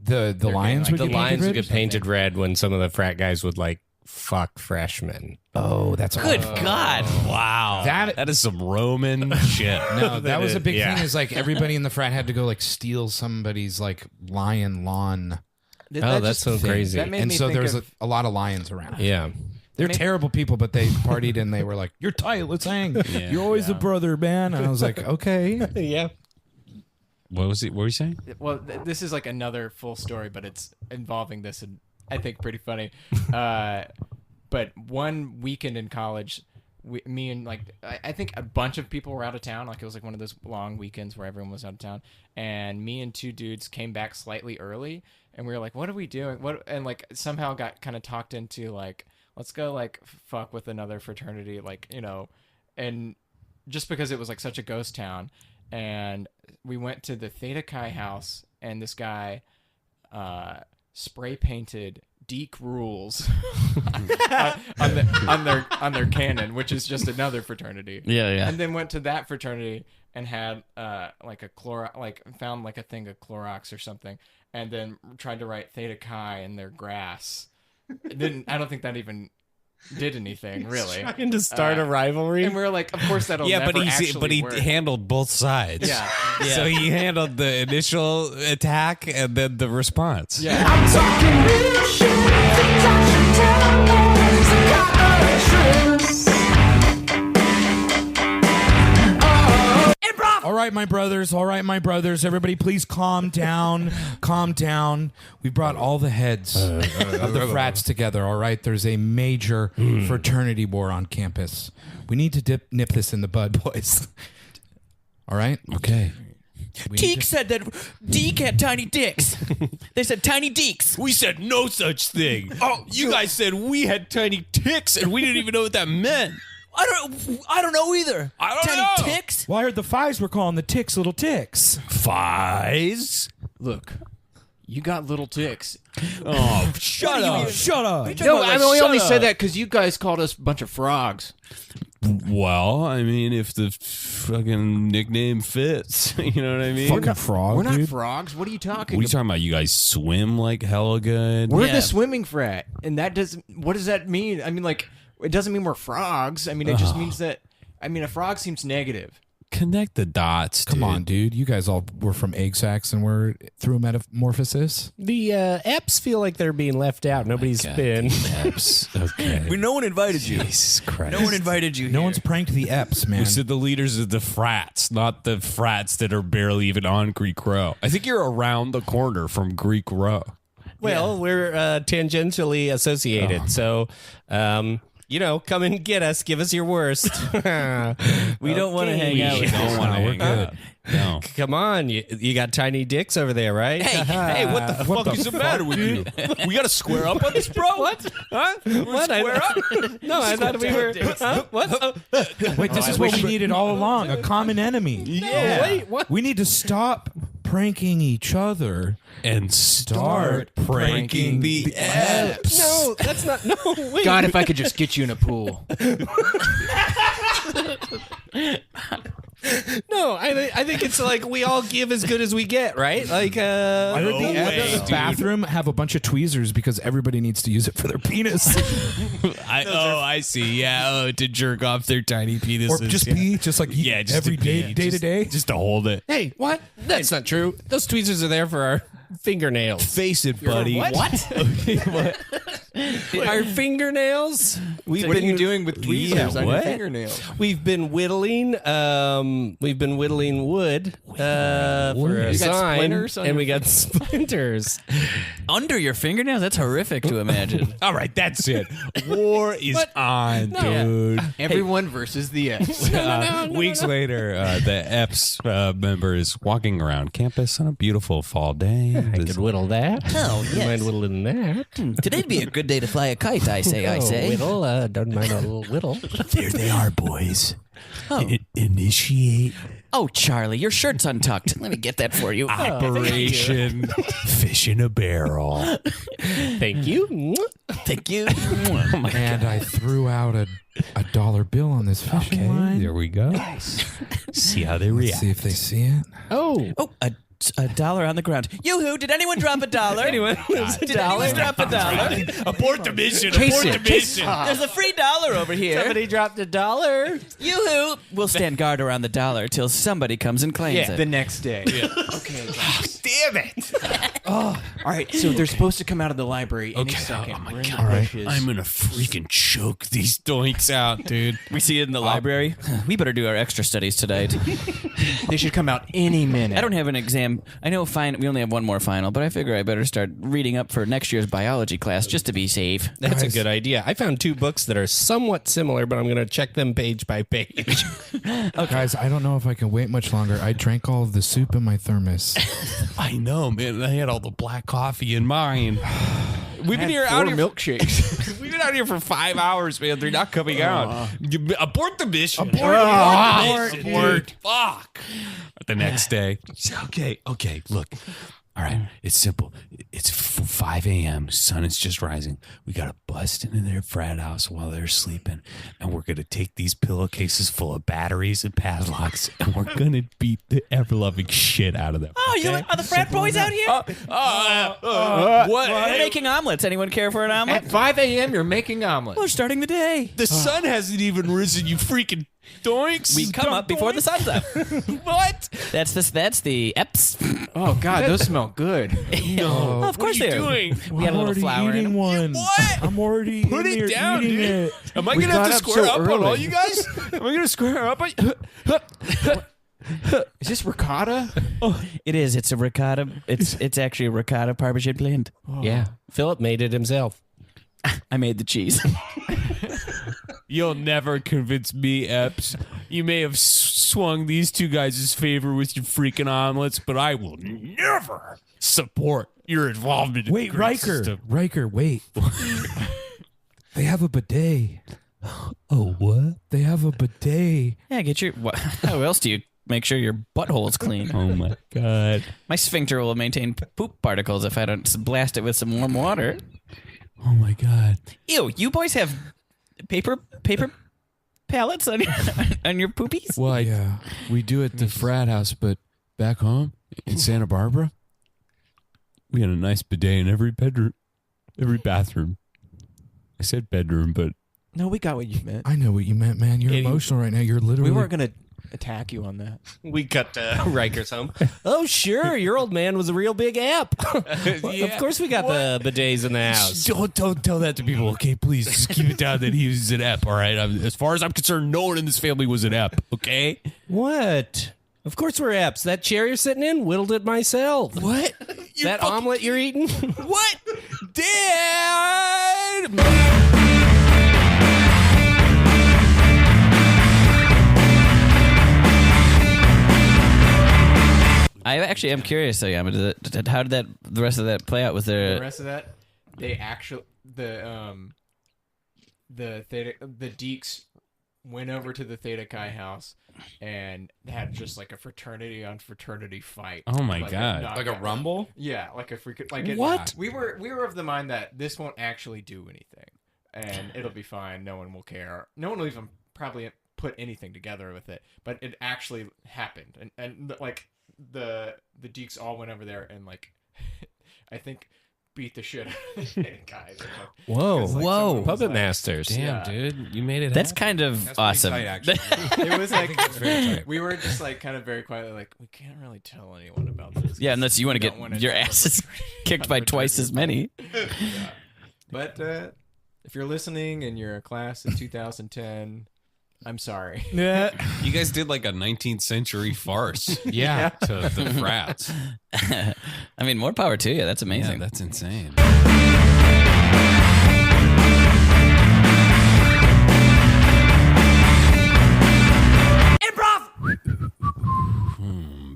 The lions would The get lions painted would red? get painted red when some of the frat guys would like fuck freshmen. Oh, that's Good awful. God. Wow. That is some Roman shit. No, that was a big Yeah. thing. Is like everybody in the frat had to go like steal somebody's like lion lawn, Oh, that's so crazy. That made and me so think there was of- a lot of lions around. Yeah. They're terrible people, but they partied and they were like, "You're tight, let's hang. You're always a brother, man." And I was like, "Okay." Yeah. What was it? What were you saying? Well, this is like another full story, but it's involving this, and I think pretty funny. But one weekend in college, me and like I think a bunch of people were out of town. Like it was like one of those long weekends where everyone was out of town, and me and 2 dudes came back slightly early, and we were like, "What are we doing?" And like somehow got kind of talked into like, let's go like fuck with another fraternity, like and just because it was like such a ghost town. And we went to the Theta Chi house, and this guy spray painted Deke Rules on their cannon, which is just another fraternity. Yeah. And then went to that fraternity and had like a found like a thing of Clorox or something, and then tried to write Theta Chi in their grass. I don't think that even did anything really. Trying to start a rivalry. And we were like, of course that'll never but he work. handled both sides. Yeah. So he handled the initial attack and then the response. Yeah. All right, my brothers. All right, my brothers. Everybody, please calm down. Calm down. We brought all the heads of the frats together. All right, there's a major fraternity war on campus. We need to nip this in the bud, boys. All right. Okay. Deke said that Deke had tiny dicks. They said tiny deeks. We said no such thing. Oh, you guys said we had tiny ticks and we didn't even know what that meant. I don't know either. I don't tiny know. ticks? Well, I heard the fives were calling the ticks little ticks. Fies? Look, you got little ticks. Oh, Shut up. Shut up. No, I mean, we only said that because you guys called us a bunch of frogs. well, I mean, if the fucking nickname fits, you know what I mean? Fucking frog, We're not dude. frogs. What are you talking What are you about? talking about? You guys swim like hella good? We're Yeah. the swimming frat, and that doesn't. What does that mean? I mean, like, it doesn't mean we're frogs. I mean, it just means that. I mean, a frog seems negative. Connect the dots. Come on, dude. You guys all were from egg sacs and we're through metamorphosis. The Eps feel like they're being left out. Nobody's been. Eps. Okay. No one invited you. Jesus Christ. No one invited you. No here. one's pranked the Eps, man. We said the leaders of the frats, not the frats that are barely even on Greek Row. I think you're around the corner from Greek Row. Well, we're tangentially associated. So, come and get us. Give us your worst. We don't want to hang out with don't want to we're hang good. out. No. Come on. You got tiny dicks over there, right? Hey, what the fuck is the matter with you? We got to square up on this, bro. What? Huh? What? Square up? No, I thought we were. Huh? What? Wait, this is what we needed all along, a common enemy. Yeah. Wait, what? We need to stop pranking each other And start pranking the Eps. No, that's not. No, wait. God, if I could just get you in a pool. No, I think it's like we all give as good as we get, right? Like, I heard the Eps bathroom have a bunch of tweezers because everybody needs to use it for their penis. I see. Yeah, to jerk off their tiny penises. Or just pee, just like just every to pee. day to day. Just to hold it. hey, what? That's not true. Those tweezers are there for our fingernails. Face it, buddy. What? Our fingernails? What are you doing with tweezers on your what? fingernails? We've been whittling. We've been whittling wood for a You got sign, splinters on and your we got splinters. Under your fingernails? That's horrific to imagine. All right, that's it. War is on, dude. Everyone versus the Eps. Weeks later, the EPS member is walking around campus on a beautiful fall day. I could whittle that. Oh, Don't mind whittling that. Today'd be a good day to fly a kite, I say. Whittle. Don't mind a little whittle. There they are, boys. Oh. Initiate Oh, Charlie, your shirt's untucked. Let me get that for you. Operation Fish in a Barrel. Thank you. Thank you. And I threw out a $1 bill on this fishing line. There we go. See how they Let's react. see if they see it. Oh. Oh, a dollar on the ground. Yoo-hoo, did anyone drop a dollar? Anyone? Did anyone drop a dollar? Abort the mission. Chase Abort it. the mission. There's a free dollar over here. Somebody dropped $1. Yoo-hoo. We'll stand guard around the dollar till somebody comes and claims it. The next day. Okay, guys. Damn it. All right, so they're supposed to come out of the library any Okay. second. Oh my We're in the God. bushes. I'm going to freaking choke these doinks out, dude. We see it in the library. We better do our extra studies tonight. They should come out any minute. I don't have an exam. I know we only have one more final, but I figure I better start reading up for next year's biology class just to be safe. That's a good idea. I found 2 books that are somewhat similar, but I'm going to check them page by page. Guys, I don't know if I can wait much longer. I drank all of the soup in my thermos. I know, man. I had all the black coffee in mine. We've been here out here. milkshakes. We've been out here for 5 hours, man. They're not coming out. Abort the mission. Abort. Fuck. The next day. Okay. Look. All right. It's simple. It's 5 a.m. Sun is just rising. We got to bust into their frat house while they're sleeping. And we're going to take these pillowcases full of batteries and padlocks. And we're going to beat the ever-loving shit out of them. Oh, are the frat boys out here? What? We're making omelets. Anyone care for an omelet? At 5 a.m., you're making omelets. We're starting the day. The sun hasn't even risen, you freaking doinks. We come up before the sun's up. What? That's the Eps. Oh, God, those smell good. Oh, of course What they are you are. doing? We got a little flour in eating them. one. What? I'm already Put in it there down, eating dude. it. Am I We going to have got to up square so up on early. all you guys? Am I going to square up on Is this ricotta? It is. It's a ricotta. It's actually a ricotta parmesan blend. Yeah. Philip made it himself. I made the cheese. You'll never convince me, Epps. You may have swung these two guys' favor with your freaking omelets, but I will never support your involvement in Wait, the Greek Riker. system. Riker, wait. They have a bidet. Oh, what? They have a bidet. Yeah, get your. How else do you make sure your butthole is clean? Oh, my God. My sphincter will maintain poop particles if I don't blast it with some warm water. Oh, my God. Ew, you boys have paper pallets on your poopies? Well, Yeah. we do at the frat house, but back home in Santa Barbara, we had a nice bidet in every bedroom, every bathroom. I said bedroom, but No, we got what you meant. I know what you meant, man. You're Getting- emotional right now. You're literally. We weren't going to attack you on that. We cut Riker's home. Oh, sure. Your old man was a real big app. Well, of course we got the bidets in the house. Don't tell that to people, okay? Please just keep it down that he was an ep, all right? As far as I'm concerned, no one in this family was an ep, okay? What? Of course we're eps. That chair you're sitting in, whittled it myself. What? That omelet you're eating? What? Dad! I actually am curious, Oyama. How did the rest of that play out? Was there The rest of that, they actually the Deeks went over to the Theta Chi house and had just like a fraternity on fraternity fight. Oh my Like God. Like a rumble? Yeah, like if we could like it, What? we were of the mind that this won't actually do anything and it'll be fine. No one will care. No one will even probably put anything together with it. But it actually happened, and like the Deeks all went over there and like I think beat the shit out of the guys. Whoa. Whoa. Puppet masters. Damn, Yeah. dude, you made it. That's happen. kind of That's pretty awesome. tight, actually. It was like It's very tight. we were just like kind of very quietly like we can't really tell anyone about this. Yeah, unless you want to We don't wanna get your know asses what's kicked by twice as many. Yeah. But if you're listening and you're a class of 2010, I'm sorry. Yeah. You guys did like a 19th century farce. Yeah. To the frats. I mean, more power to you. That's Yeah, amazing. that's insane.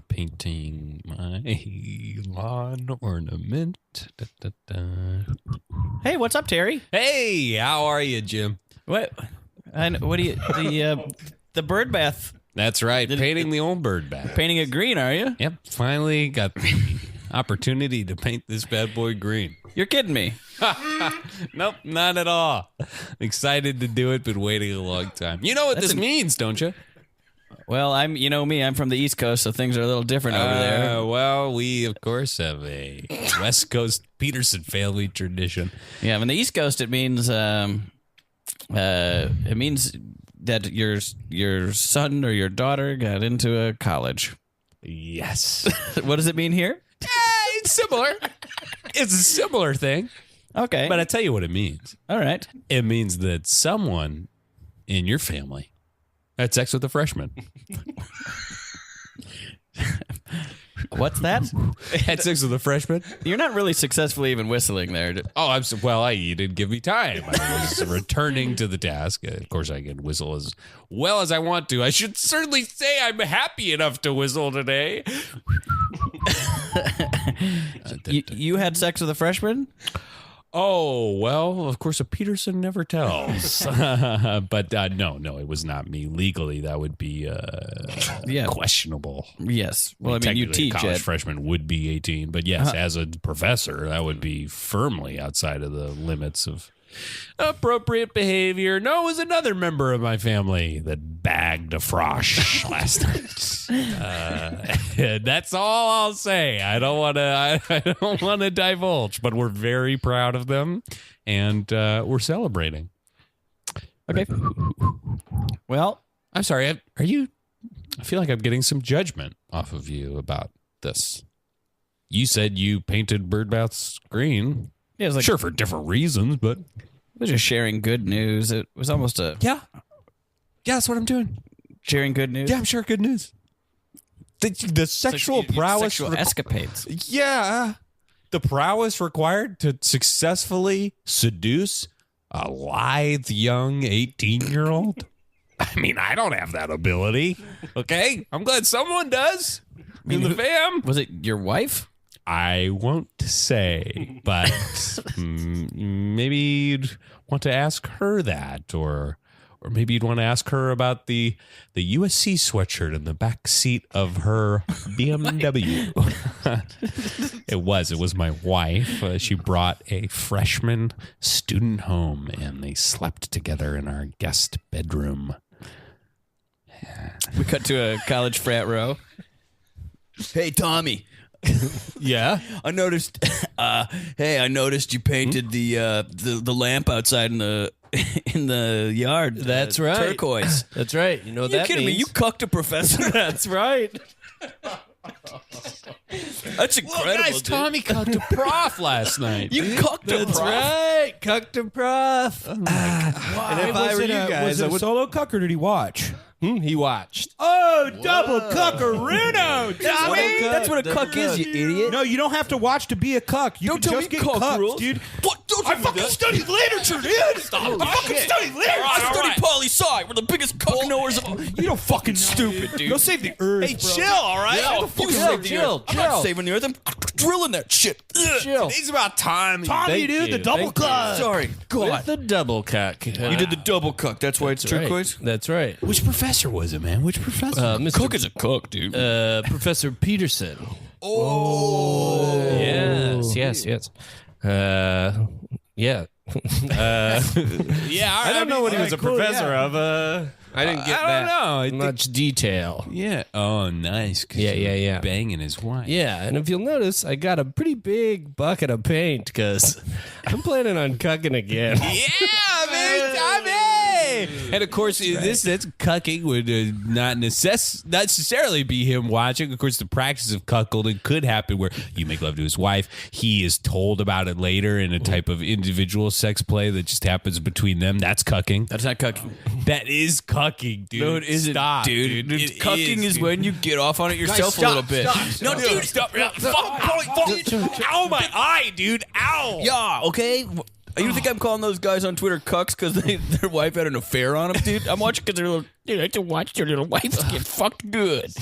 Painting my lawn ornament. Da, da, da. Hey, what's up, Terry? Hey, how are you, Jim? What? And what do you the bird bath? That's right, painting the old bird bath. Painting it green, are you? Yep, finally got the opportunity to paint this bad boy green. You're kidding me. Nope, not at all. Excited to do it, been waiting a long time. You know what this means, don't you? Well, you know me, I'm from the East Coast, so things are a little different over there. Well, we of course have a West Coast Peterson family tradition. Yeah, in the East Coast, it means that your son or your daughter got into a college. Yes. What does it mean here? It's similar. It's a similar thing. Okay. But I tell you what it means. All right. It means that someone in your family had sex with a freshman. What's that? Had sex with a freshman? You're not really successfully even whistling there. Oh, you didn't give me time. I was returning to the task. Of course, I can whistle as well as I want to. I should certainly say I'm happy enough to whistle today. You had sex with a freshman? Oh, well, of course, a Peterson never tells. But no, it was not me. Legally, that would be questionable. Yes. Well, I mean, you Technically, a teach college it. freshman would be 18, but yes, as a professor, that would be firmly outside of the limits of appropriate behavior. No, it was another member of my family that bagged a frosh last night. That's all I'll say. I don't want to divulge, but we're very proud of them, and we're celebrating. Okay. Well, I'm sorry. Are you? I feel like I'm getting some judgment off of you about this. You said you painted bird baths green. yeah, it was like Sure, for different reasons, but it was just sharing good news. It was almost a yeah, that's what I'm doing. sharing good news. Yeah, I'm sure. Good news. The sexual prowess, sexual escapades. yeah, the prowess required to successfully seduce a lithe young 18-year-old. I mean, I don't have that ability. Okay, I'm glad someone does in the fam. Was it your wife? I won't say, but maybe you'd want to ask her that, or maybe you'd want to ask her about the USC sweatshirt in the back seat of her BMW. It was my wife. She brought a freshman student home, and they slept together in our guest bedroom. We cut to a college frat row. Hey, Tommy. Yeah. I noticed. I noticed you painted the lamp outside in the in the yard. That's right. Turquoise. That's right. You know what You that kidding means? me? You cucked a professor? That's right. That's incredible, Guys, dude. Tommy cucked a prof last night. You cucked a That's prof. right. Cucked a prof. And if I were you guys, was I it a would. solo cuck or did he watch? He watched. Oh, double cuckaruno, Tommy! That's what a cuck is, you idiot. No, you don't have to watch to be a cuck. You Don't can tell just me get cuck cucked, rules. dude. Don't I fucking studied literature, dude. I fucking studied literature. I study poli-sci. We're the biggest cuck knowers of all. You don't fucking stupid, dude. Go save the earth. Hey, chill, all right? Chill. I'm not saving the earth. I'm drilling that shit. Chill. It's about time. Tommy, dude, the double cuck. Sorry. With the double cuck. You did the double cuck. That's why it's turquoise. That's right. Which professor was it, man? Which professor? Cook is a cook, dude. Professor Peterson. Oh. Yes. Yeah. yeah, I don't know what he was a professor of. I didn't get I don't know. I much detail. Yeah. Oh, nice. 'Cause Yeah, you were yeah. Banging his wife. Yeah, and if you'll notice, I got a pretty big bucket of paint because I'm planning on cucking again. Yeah, man, Tommy. And of course, that's cucking would not necessarily be him watching. Of course, the practice of cuckolding could happen where you make love to his wife. He is told about it later in a type of individual sex play that just happens between them. That's cucking. That's not cucking. That is cucking, dude. No, it isn't, Stop, dude. It Cucking is dude. when you get off on it yourself Stop, a little bit. No, dude, stop. Ow, my eye, dude. Ow. Yeah, okay. You think I'm calling those guys on Twitter cucks because their wife had an affair on them, dude? I'm watching because they're little. Dude, I like to watch their little wives get fucked good.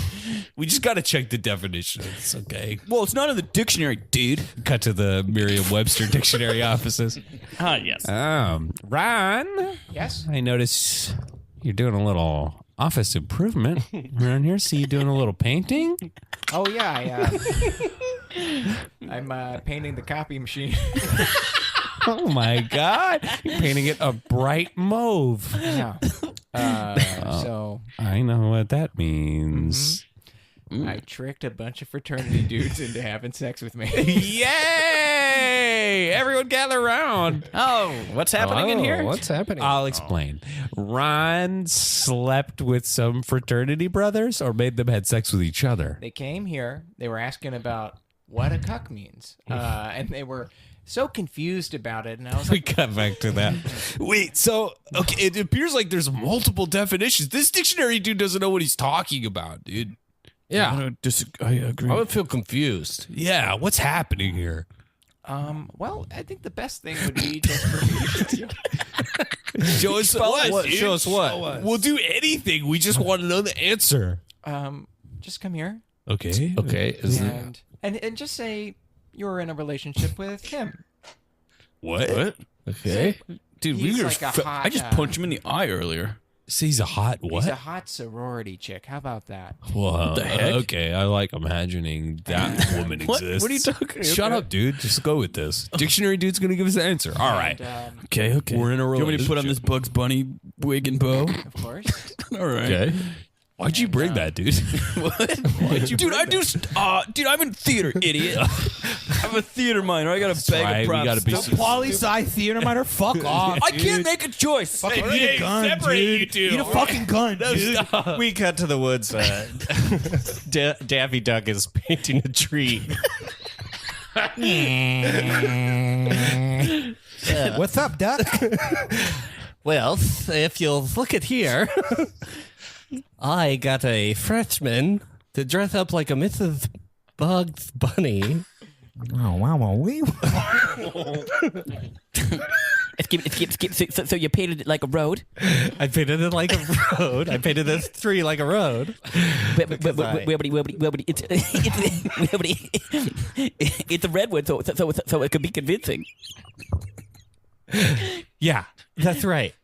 We just got to check the definitions, okay? Well, it's not in the dictionary, dude. Cut to the Merriam-Webster dictionary offices. Ah, yes. Ron? Yes? I notice you're doing a little office improvement around here. See you doing a little painting? Oh, yeah. I'm painting the copy machine. Oh, my God. You're painting it a bright mauve. Yeah. So I know what that means. I tricked a bunch of fraternity dudes into having sex with me. Yay! Everyone gather around. Oh, what's happening in here? What's happening? I'll explain. Ron slept with some fraternity brothers or made them have sex with each other. They came here. They were asking about what a cuck means. And they were so confused about it. And I was We like, got back to that. Wait, so, okay, it appears like there's multiple definitions. This dictionary dude doesn't know what he's talking about, dude. Yeah. I agree. I would feel confused. Yeah, what's happening here? well, I think the best thing would be just for me to Show us what? Show us what? We'll do anything. We just want to know the answer. just come here Okay. Okay. and just say you're in a relationship with him. What? Okay. Dude, He's we were like a hot, I just punched him in the eye earlier. So he's a hot what? He's a hot sorority chick. How about that? Well, the heck? okay, I like imagining that woman What? exists. What are you talking about? Shut up, dude. Just go with this. Dictionary dude's gonna give us the answer. All right. And, Okay. We're in a You want me to put on this relationship. Bugs Bunny wig and bow? of course. All right. Okay. Why'd you bring that, dude? Dude, I'm in theater, idiot. I'm a theater minor. I got a bag right, of we props. gotta be Don't- so- Poli-sci theater minor, fuck off. I can't make a choice. Fucking eat a gun, separate dude. you two. Eat a fucking gun, dude. We cut to the woods. Daffy Duck is painting a tree. What's up, Duck? Well, if you'll look at here, I got a freshman to dress up like a Mrs. Bugs Bunny. Oh, wow, wee. So you painted it like a road? I painted it like a road. I painted this tree like a road. It's a redwood, so it could be convincing. Yeah, that's right.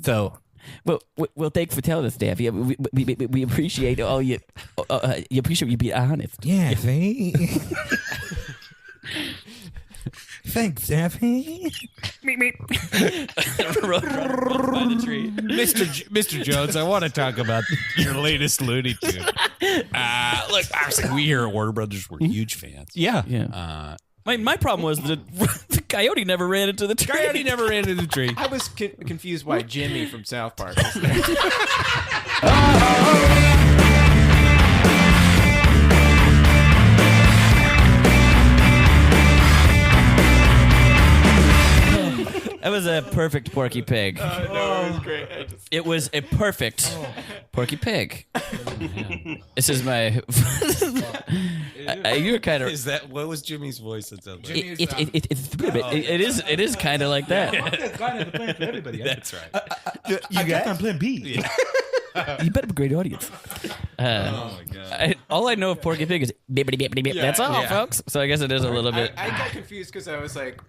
So, Well, thanks for telling us, Daffy. We appreciate all you. You appreciate you being honest. Yeah, see? Thanks, Daffy. Mr. Jones, I want to talk about your latest Looney Tune. Look, obviously, we here at Warner Brothers were huge fans. yeah. Yeah. My problem was the coyote never ran into the tree. Coyote never ran into the tree. I was confused why Jimmy from South Park was there. That was a perfect Porky Pig. No, it was great. It was a perfect Porky Pig. This is my. You were kind of. Is that what was Jimmy's voice? That sounded like? It is kind of like that. That's right. You got on plan B. You better have a great audience. Oh my god. All I know of Porky Pig is bippity bippity bip. That's all, folks. So I guess it is a little bit. I got confused because I was like,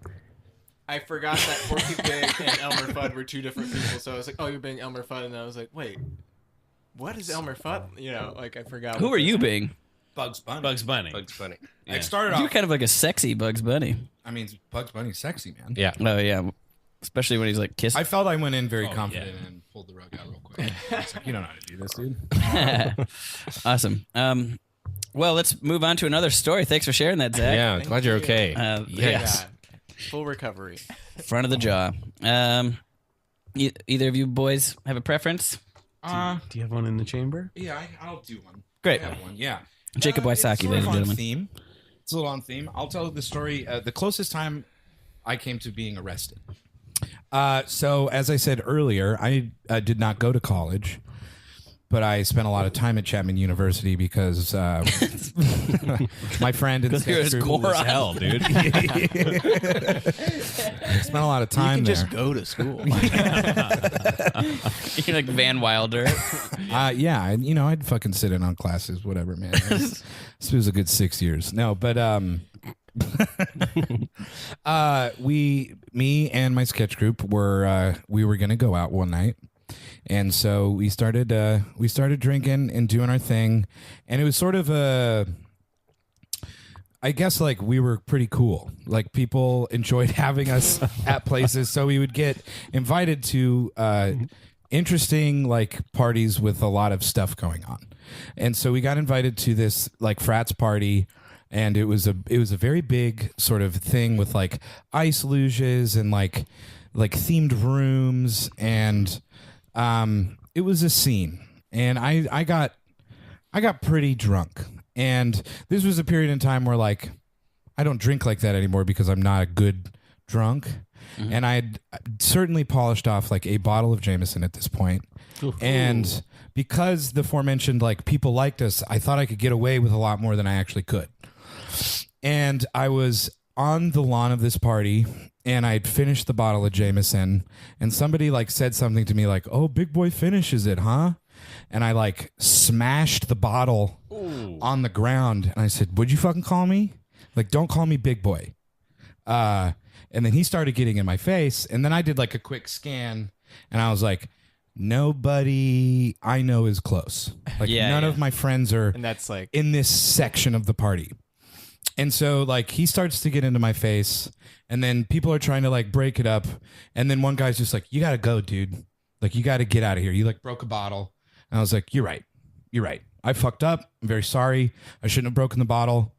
I forgot that Porky Pig and Elmer Fudd were two different people. So I was like, oh, you're being Elmer Fudd, and I was like, wait, what is Elmer Fudd? You know, like I forgot. Who are you being? Bugs Bunny. Bugs Bunny. Bugs Bunny. I started You're off. kind of like a sexy Bugs Bunny. I mean, Bugs Bunny's sexy, man. Yeah. Oh yeah, especially when he's like kissing. I felt I went in very confident and pulled the rug out real quick. I was like, you don't know how to do this, dude. Awesome. Well, let's move on to another story. Thanks for sharing that, Zach. Yeah, glad you're okay. Yes. Full recovery. Front of the jaw. Either of you boys have a preference? Do you have one in the chamber? Yeah, I'll do one. Great. I have one. Yeah. Jacob Wysocki, it's sort ladies of and on gentlemen. theme. It's a little on theme. I'll tell the story. The closest time I came to being arrested. So, as I said earlier, I did not go to college, but I spent a lot of time at Chapman University because my friend in the You're sketch as group moron. Hell, dude. I spent a lot of time You can there. just go to school. You're like Van Wilder. Yeah, I'd fucking sit in on classes, whatever, man. This was a good 6 years. No, but me and my sketch group we were gonna go out one night, and so we started drinking and doing our thing, and it was sort of I guess like we were pretty cool. Like people enjoyed having us at places, so we would get invited to interesting like parties with a lot of stuff going on. And so we got invited to this like frats party, and it was a very big sort of thing with like ice luges and like themed rooms, and it was a scene. And I got pretty drunk. And this was a period in time where like I don't drink like that anymore because I'm not a good drunk. Mm-hmm. And I'd certainly polished off like a bottle of Jameson at this point. Ooh. And because the aforementioned like people liked us, I thought I could get away with a lot more than I actually could. And I was on the lawn of this party, and I'd finished the bottle of Jameson, and somebody like said something to me like, "Oh, big boy finishes it, huh?" And I like smashed the bottle on the ground, and I said, "Would you fucking call me? Like, don't call me big boy." And then he started getting in my face, and then I did like a quick scan, and I was like, nobody I know is close. Like none of my friends are And that's like in this section of the party. And so like he starts to get into my face, and then people are trying to like break it up, and then one guy's just like, "You gotta go, dude. Like you gotta get out of here. You like broke a bottle." And I was like, You're right. I fucked up. I'm very sorry. I shouldn't have broken the bottle.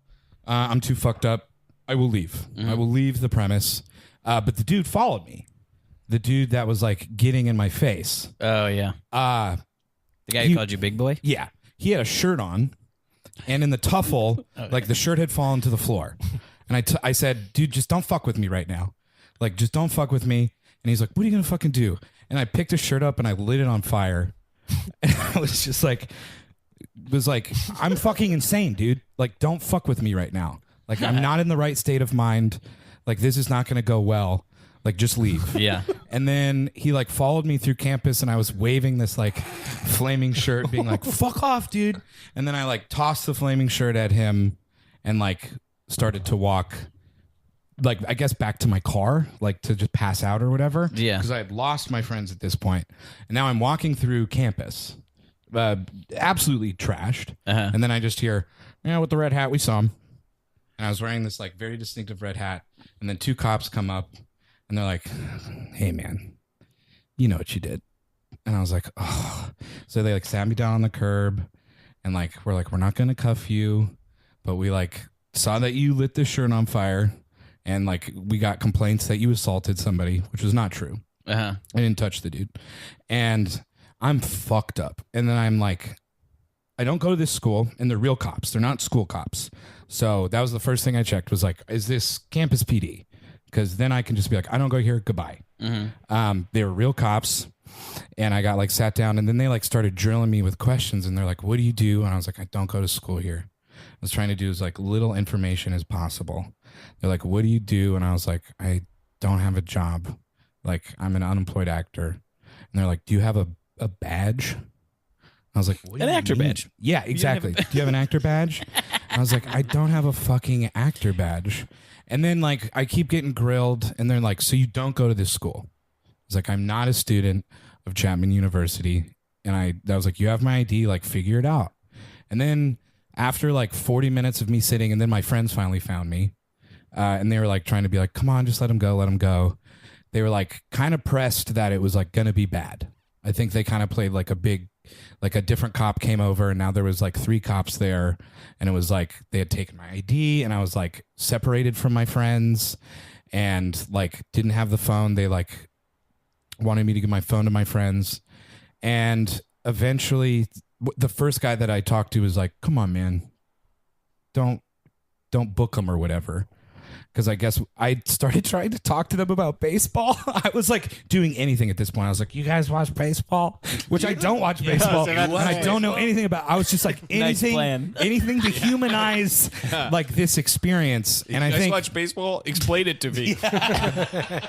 I'm too fucked up. I will leave. Mm-hmm. I will leave the premise. But the dude followed me. The dude that was like getting in my face. Oh yeah. The guy who called you big boy? Yeah. He had a shirt on, and in the tuffle, like the shirt had fallen to the floor. And I said, "Dude, just don't fuck with me right now. Like, just don't fuck with me." And he's like, "What are you gonna fucking do?" And I picked his shirt up and I lit it on fire. And I was just like, I'm fucking insane, dude. Like, don't fuck with me right now. Like, I'm not in the right state of mind. Like, this is not going to go well. Like, just leave. Yeah. And then he like followed me through campus, and I was waving this like flaming shirt, being like, "Fuck off, dude." And then I like tossed the flaming shirt at him and like started to walk, like, I guess back to my car, like to just pass out or whatever. Yeah. Because I had lost my friends at this point. And now I'm walking through campus, absolutely trashed. Uh-huh. And then I just hear, "Yeah, with the red hat, we saw him." And I was wearing this like very distinctive red hat. And then two cops come up, and they're like, "Hey, man, you know what you did." And I was like, "Oh." So they like sat me down on the curb, and like, we're not going to cuff you, but we like saw that you lit this shirt on fire. and like we got complaints that you assaulted somebody, which was not true. Uh-huh. I didn't touch the dude, and I'm fucked up. And then I'm like, I don't go to this school, and they're real cops. They're not school cops. So that was the first thing I checked. Was like, is this campus PD? Because then I can just be like, I don't go here. Goodbye. They were real cops. And I got like sat down, and then they like started drilling me with questions, and they're like, what do you do? And I was like, I don't go to school here. I was trying to do as like little information as possible. They're like, what do you do? And I was like, I don't have a job. Like, I'm an unemployed actor. And they're like, do you have a badge? I was like, what do An you actor mean? badge. Yeah, exactly. Do you have an actor badge? I was like, I don't have a fucking actor badge. And then like I keep getting grilled, and they're like, so you don't go to this school? I was like, I'm not a student of Chapman University. And I was like, you have my ID, like figure it out. And then after like 40 minutes of me sitting, and then my friends finally found me, and they were like trying to be like, come on, just let him go, let him go. They were like kind of pressed that it was like gonna be bad. I think they kind of played like a different cop came over, and now there was like 3 cops there, and it was like they had taken my ID, and I was like separated from my friends, and like didn't have the phone. They like wanted me to give my phone to my friends, and eventually the first guy that I talked to was like, come on, man, don't book them or whatever. Because I guess I started trying to talk to them about baseball. I was like doing anything at this point. I was like, you guys watch baseball? Which I don't watch baseball. And I don't know anything about. I was just like anything to humanize like this experience. And I think watch baseball? Explain it to me.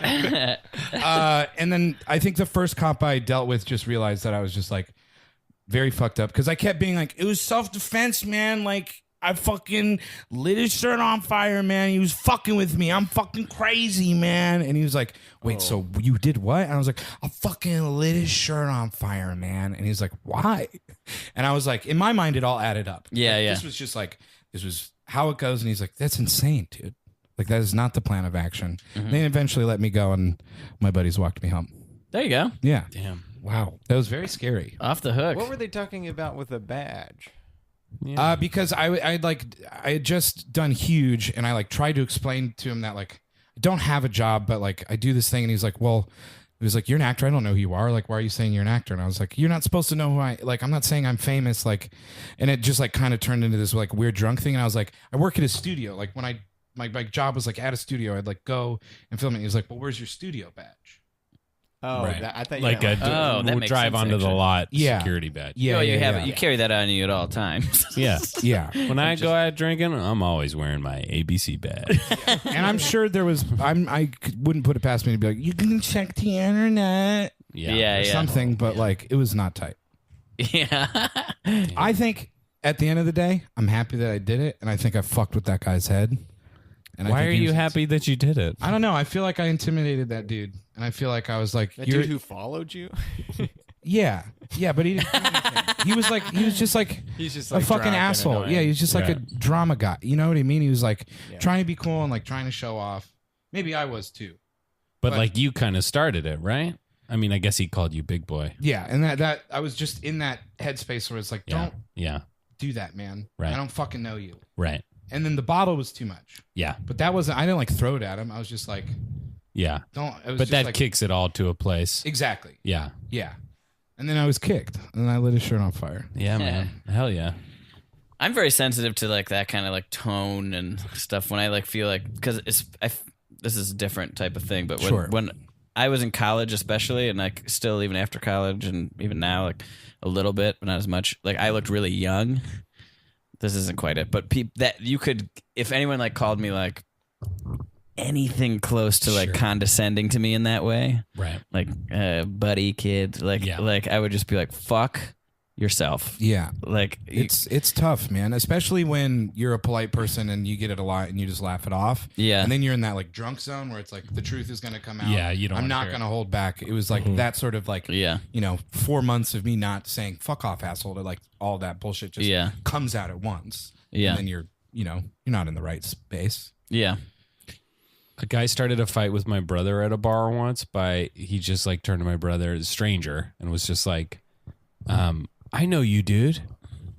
And then I think the first cop I dealt with just realized that I was just like very fucked up. Because I kept being like, it was self-defense, man. Like, I fucking lit his shirt on fire, man. He was fucking with me. I'm fucking crazy, man. And he was like, wait, so you did what? And I was like, I fucking lit his shirt on fire, man. And he's like, why? And I was like, in my mind, it all added up. Yeah, Like, yeah. This was just like, this was how it goes. And he's like, that's insane, dude. Like, that is not the plan of action. They eventually let me go, and my buddies walked me home. There you go. Yeah. Damn. Wow. That was very scary. Off the hook. What were they talking about with a badge? Because I had just done Huge, and I like tried to explain to him that like I don't have a job, but like I do this thing, and he's like, well, he was like, you're an actor. I don't know who you are. Like, why are you saying you're an actor? And I was like, you're not supposed to know who I'm not saying I'm famous. Like, and it just like kind of turned into this like weird drunk thing. And I was like, I work at a studio. Like when my job was like at a studio, I'd like go and film it. And he was like, well, where's your studio badge? Oh, Right. I thought you Like meant that we'll makes drive sense, onto the actually. lot Yeah. security badge. Yeah, you have yeah. it. You carry that on you at all times. Yeah. Yeah. When I go out drinking, I'm always wearing my ABC badge. And I'm sure there was, wouldn't put it past me to be like, you can check the internet Yeah, or yeah. something, but like it was not tight. Yeah. I think at the end of the day, I'm happy that I did it, and I think I fucked with that guy's head. And I Why think are he you was- happy that you did it? I don't know. I feel like I intimidated that dude, and I feel like I was like, that "You're." dude who followed you. Yeah, but he didn't do anything. He was just like He's just a like fucking drunk and asshole. annoying. Yeah, he was just like a drama guy. You know what I mean? He was like Yeah. trying to be cool and like trying to show off. Maybe I was too. But But- like you kind of started it, right? I mean, I guess he called you big boy. Yeah, and that I was just in that headspace where it's like, Yeah. don't Yeah. do that, man. Right. I don't fucking know you. Right. And then the bottle was too much. Yeah. But that wasn't. I didn't like throw it at him. I was just like, Yeah. don't. It was But just that like, kicks it all to a place. exactly. Yeah. Yeah. And then I was kicked, and then I lit his shirt on fire. Yeah, man. Hell yeah. I'm very sensitive to like that kind of like tone and stuff when I like feel like because this is a different type of thing, but when I was in college especially, and like still even after college and even now like a little bit but not as much, like I looked really young. This isn't quite it, but that you could, if anyone like called me like anything close to like condescending to me in that way, Right. like buddy kid, like Yeah. like I would just be like fuck yourself. Yeah. Like It's tough, man, especially when you're a polite person and you get it a lot and you just laugh it off. Yeah. And then you're in that like drunk zone where it's like the truth is going to come out. Yeah, you don't I'm wanna not hear going to hold back. It was like that sort of like, yeah. 4 months of me not saying fuck off, asshole, to like all that bullshit just Yeah. comes out at once. Yeah. And then you're not in the right space. Yeah. A guy started a fight with my brother at a bar once he just like turned to my brother, a stranger, and was just like, I know you, dude.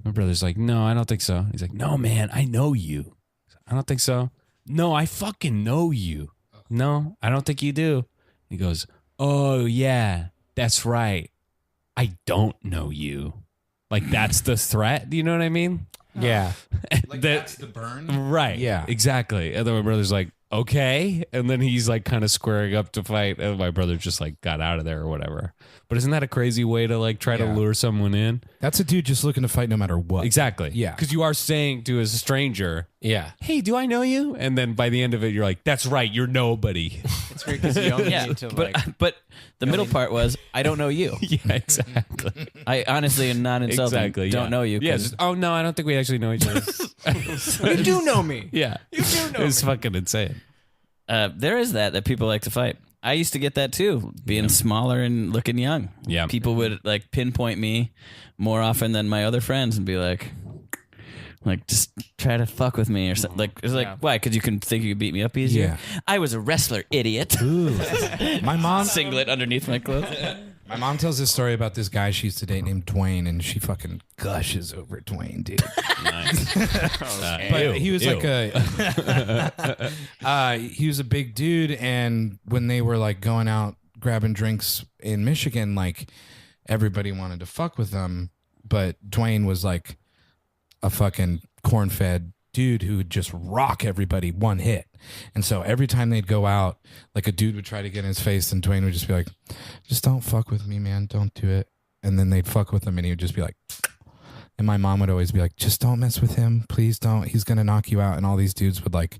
My brother's like, no, I don't think so. He's like, no, man, I know you. I don't think so. no, I fucking know you. No, I don't think you do. He goes, oh, yeah, that's right. I don't know you. Like, that's the threat. Do you know what I mean? Yeah. Like that's the burn. Right. Yeah. Exactly. And then my brother's like, okay. And then he's like kind of squaring up to fight. And my brother just like got out of there or whatever. But isn't that a crazy way to like try to lure someone in? That's a dude just looking to fight no matter what. Exactly. Yeah. Because you are saying to a stranger, Yeah. hey, do I know you? And then by the end of it, you're like, that's right. You're nobody. It's weird because you only Yeah, need to like. but the middle part was, I don't know you. Yeah, exactly. I honestly am not insulting. Exactly. Don't know you. Yeah. 'cause- Just, oh, no, I don't think we actually know each other. You do know me. Yeah. You do know It's me. fucking insane. there is that people like to fight. I used to get that too, being smaller and looking young. Yeah. People would like pinpoint me more often than my other friends and be like just try to fuck with me or something. Like it's like why? Because you can think you could beat me up easier. Yeah. I was a wrestler, idiot. My mom, Singlet underneath my clothes. my mom tells this story about this guy she used to date named Dwayne, and she fucking gushes over Dwayne, dude. But he was like he was a big dude, and when they were like going out grabbing drinks in Michigan, like everybody wanted to fuck with him, but Dwayne was like a fucking corn-fed dude who would just rock everybody one hit. And so every time they'd go out, like a dude would try to get in his face, and Dwayne would just be like, just don't fuck with me, man. Don't do it. And then they'd fuck with him, and he would just be like, and my mom would always be like, just don't mess with him. Please don't. He's going to knock you out. And all these dudes would like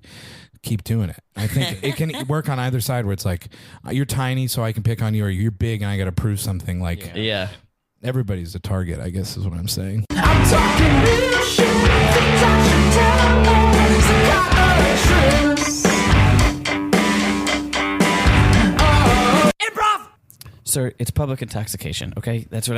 keep doing it. I think it can work on either side where it's like, you're tiny, so I can pick on you, or you're big and I got to prove something. Like, Yeah. everybody's a target, I guess is what I'm saying. I'm talking real shit. The touch and tell me is a kind of truth. Improv. Sir, it's public intoxication, okay? That's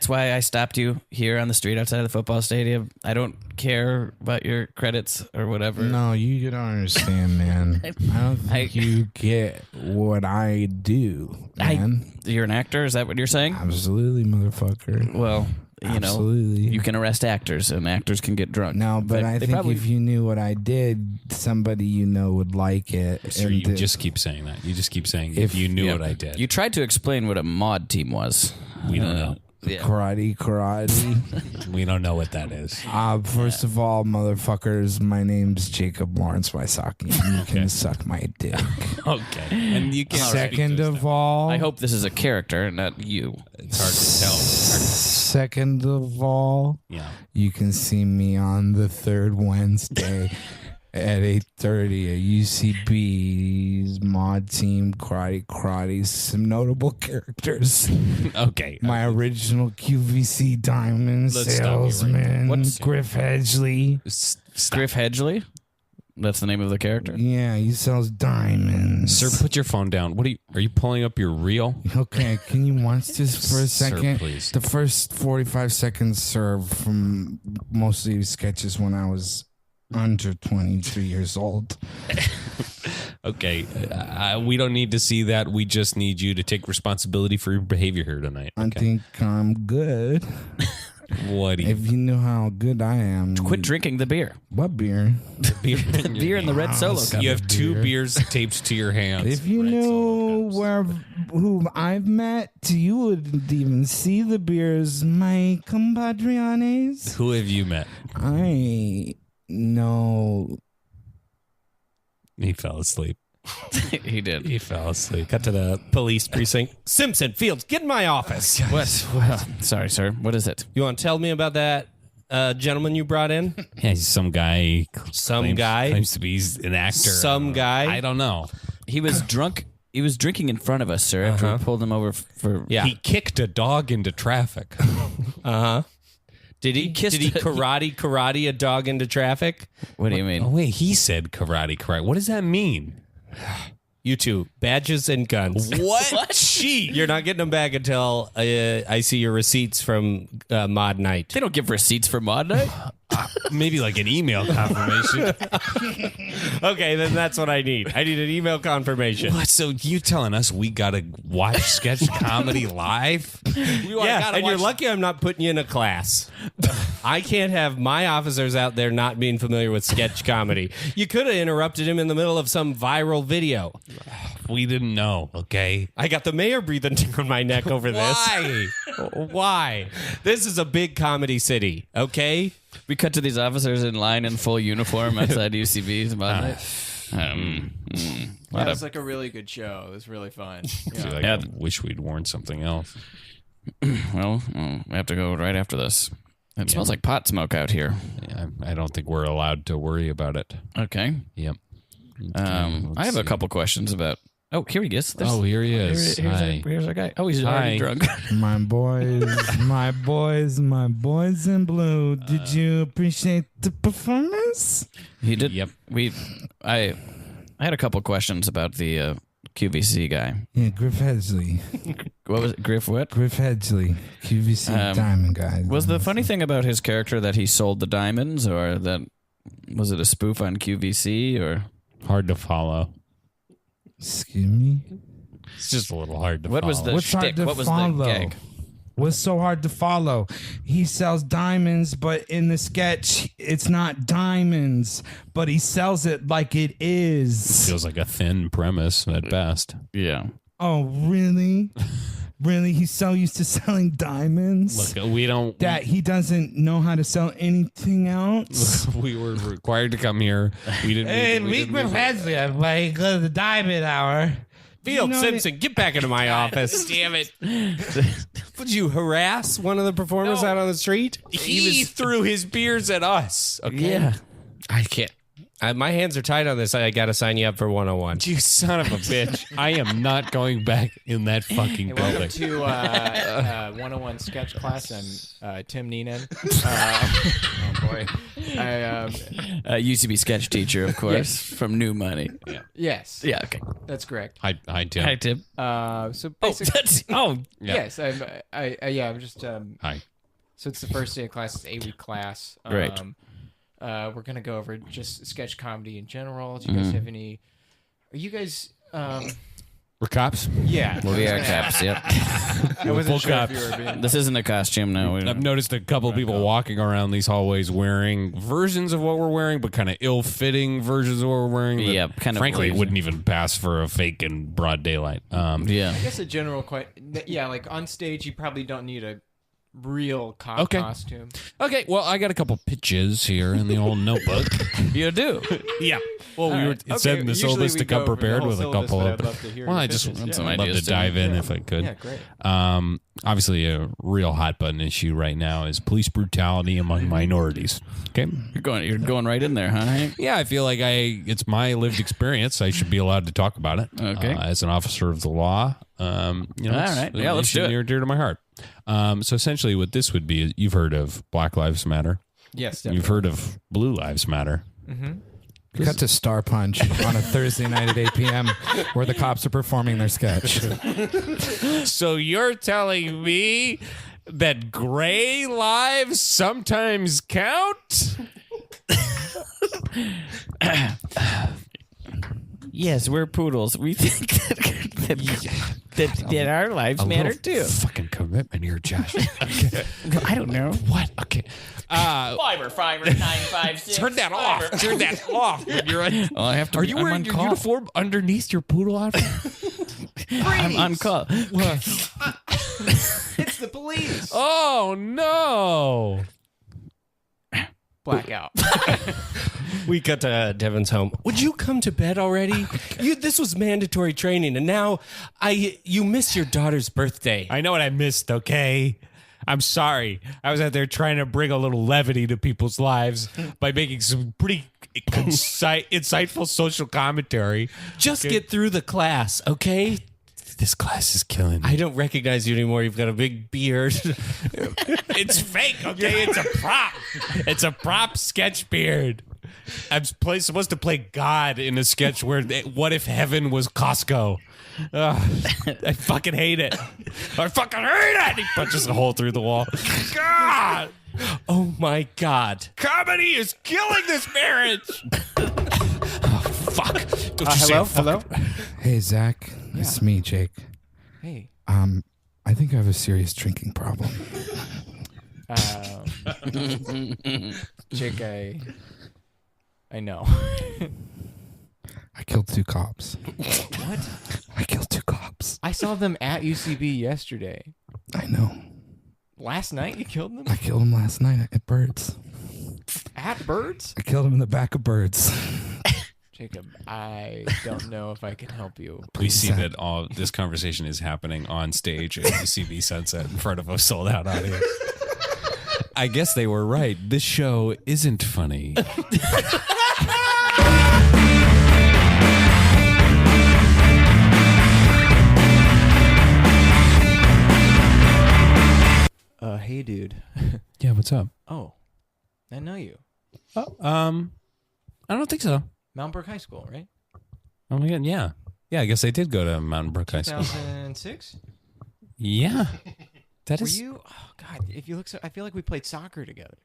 why I stopped you here on the street outside of the football stadium. I don't care about your credits or whatever. No, you don't understand, man. I don't think you get what I do, man. You're an actor? Is that what you're saying? Absolutely, motherfucker. Well, you know, Absolutely. you can arrest actors, and actors can get drunk. No, but I They think probably- if you knew what I did, somebody you know would like it. Sir, and you just keep saying that. You just keep saying, if If- you knew Yeah. what I did. You tried to explain what a mod team was. We don't know. Yeah. karate. We don't know what that is. First of all, motherfuckers, my name's Jacob Lawrence Wysocki. You can suck my dick. Okay. And you can't Second of all, I hope this is a character, not you. It's hard to tell. second of all, Yeah. you can see me on the third Wednesday at 8:30 at UCB's mod team karate. Some notable characters. Okay. My original QVC diamond Let's stop you right salesman, What's- Griff Hedgley. Griff Hedgley? That's the name of the character? Yeah, he sells diamonds. Sir, put your phone down. Are you pulling up your reel? Okay, can you watch this for a Sir, second? please. The first 45 seconds serve from mostly sketches when I was under 23 years old. Okay. We don't need to see that. We just need you to take responsibility for your behavior here tonight. I Okay. think I'm good. What do you If you know how good I am. Quit drinking the beer. What beer? Beer in the red solo cup. You have two beers taped to your hands. If you knew who I've met, you wouldn't even see the beers, my compadrianes. Who have you met? I know. He fell asleep. He did. He fell asleep. Cut to the police precinct. Simpson, Fields, get in my office. What? Well, sorry, sir. What is it? You want to tell me about that gentleman you brought in? Yeah, he's some guy. Claims to be an actor. Some guy? I don't know. He was drunk. He was drinking in front of us, sir, after we pulled him over for... Yeah. He kicked a dog into traffic. Uh-huh. Did he kissed Did he karate a dog into traffic? What do you mean? Oh, wait, he said karate. What does that mean? You two, badges and guns. What? Gee. You're not getting them back until I see your receipts from Mod Night. They don't give receipts for mod night. Maybe like an email confirmation. Okay, then that's what I need. I need an email confirmation. What? So you telling us we gotta watch sketch comedy live? Yeah, and you're lucky I'm not putting you in a class. I can't have my officers out there not being familiar with sketch comedy. You could have interrupted him in the middle of some viral video. We didn't know. Okay. I got the mayor breathing down my neck over this. Why? Why? This is a big comedy city, okay? We cut to these officers in line in full uniform outside UCB's about it. Yeah, it was like a really good show. It was really fun. Yeah. Like, I wish we'd worn something else. Well, we have to go right after this. It smells like pot smoke out here. Yeah, I don't think we're allowed to worry about it. Okay. Yep. I have a couple questions about. Oh, here he is. Oh, here he is. Here's our guy. Oh, he's already drunk. My boys in blue. Did you appreciate the performance? He did. Yep. I had a couple questions about the QVC guy. Yeah, Griff Hedgley. What was it? Griff what? Griff Hedgley, QVC diamond guy. Was the funny thing about his character that he sold the diamonds, or that was it a spoof on QVC, or Hard to follow. Excuse me? It's just a little hard to what follow. was the What's hard shtick? to What was follow? the gag? What's so hard to follow? He sells diamonds, but in the sketch, it's not diamonds, but he sells it like it is. Feels like a thin premise at best. Yeah. Oh, really? Really? He's so used to selling diamonds Look, we don't. that he doesn't know how to sell anything else? We were required to come here. We didn't. Meet Griff Hedgley. I'm like, go to the diamond hour. Field You know Simpson, get back into my office. Damn it! Would you harass one of the performers out on the street? He threw his beers at us. Okay. Yeah. I can't. My hands are tied on this. I got to sign you up for 101. You son of a bitch! I am not going back in that fucking Hey, building. welcome to 101 sketch class. I'm Tim Neenan. Oh boy. UCB sketch teacher, of course, from New Money. Yes. Yeah. Okay. That's correct. Hi, Tim. Hi, Tim. So Oh, basically, that's yes. I'm just. Hi. So it's the first day of class. It's 8-week class. Great. We're gonna go over just sketch comedy in general. Do you guys have any? Are you guys? We're cops. Yeah. We are caps. Yep. I wasn't full sure if cops. you were being. This isn't a costume now. I've noticed a couple people walking around these hallways wearing versions of what we're wearing, but kind of ill-fitting versions of what we're wearing. that, Yep, kind of frankly, lazy. wouldn't even pass for a fake in broad daylight. Yeah. I guess a general yeah, like on stage, you probably don't need a real Okay. costume. Okay, well, I got a couple pitches here in the old notebook. You do. Yeah. Well, we were, it Okay, said in the usually syllabus we to go come over the prepared whole with a syllabus, couple but of. I'd love to hear Well, your I just pitches. Some Yeah. love ideas to too. dive in if I could. Yeah, great. Obviously, a real hot button issue right now is police brutality among minorities. Okay. You're going right in there, huh, Hank? Yeah, I feel like it's my lived experience. I should be allowed to talk about it. Okay. As an officer of the law, All it's right. Yeah, an let's issue do it. near and dear to my heart. So essentially, what this would be, you've heard of Black Lives Matter. Yes, You've heard of Blue Lives Matter. Cut to Star Punch on a Thursday night at 8 p.m. where the cops are performing their sketch. So you're telling me that gray lives sometimes count? Yes, we're poodles. We think that our lives matter too. Fucking commitment here, Josh. Okay. I don't know. What? Okay. Fiber 956. Turn that off. Turn that off. When you're on, Well, I have to. are you I'm wearing on your call. uniform underneath your poodle outfit? I'm on call. It's the police. Oh no! Blackout. We got to Devin's home. Would you come to bed already? This was mandatory training, and now you miss your daughter's birthday. I know what I missed. Okay, I'm sorry. I was out there trying to bring a little levity to people's lives by making some pretty insightful social commentary. Just get through the class, okay? This class is killing me. I don't recognize you anymore. You've got a big beard. It's fake, okay? It's a prop. It's a prop sketch beard. I'm supposed to play God in a sketch where what if heaven was Costco? I fucking hate it. I fucking hate it. He punches a hole through the wall. God. Oh my God. Comedy is killing this marriage. Fuck. Don't you say Hello? fuck. Hello? Hey, Zach. It's me, Jake. Hey. I think I have a serious drinking problem. Jake, I know. I killed 2 cops. What? I killed 2 cops. I saw them at UCB yesterday. I know. Last night you killed them? I killed them last night at Birds. At Birds? I killed them in the back of Birds. Jacob, I don't know if I can help you. We see that all this conversation is happening on stage at UCB Sunset in front of a sold out audience. I guess they were right. This show isn't funny. Hey, dude. Yeah, what's up? Oh, I know you. I don't think so. Mount Brook High School, right? Oh my god, yeah. Yeah, I guess I did go to Mountain Brook High School. 2006? Yeah. That Were is you? Oh, God. If you look so, I feel like we played soccer together.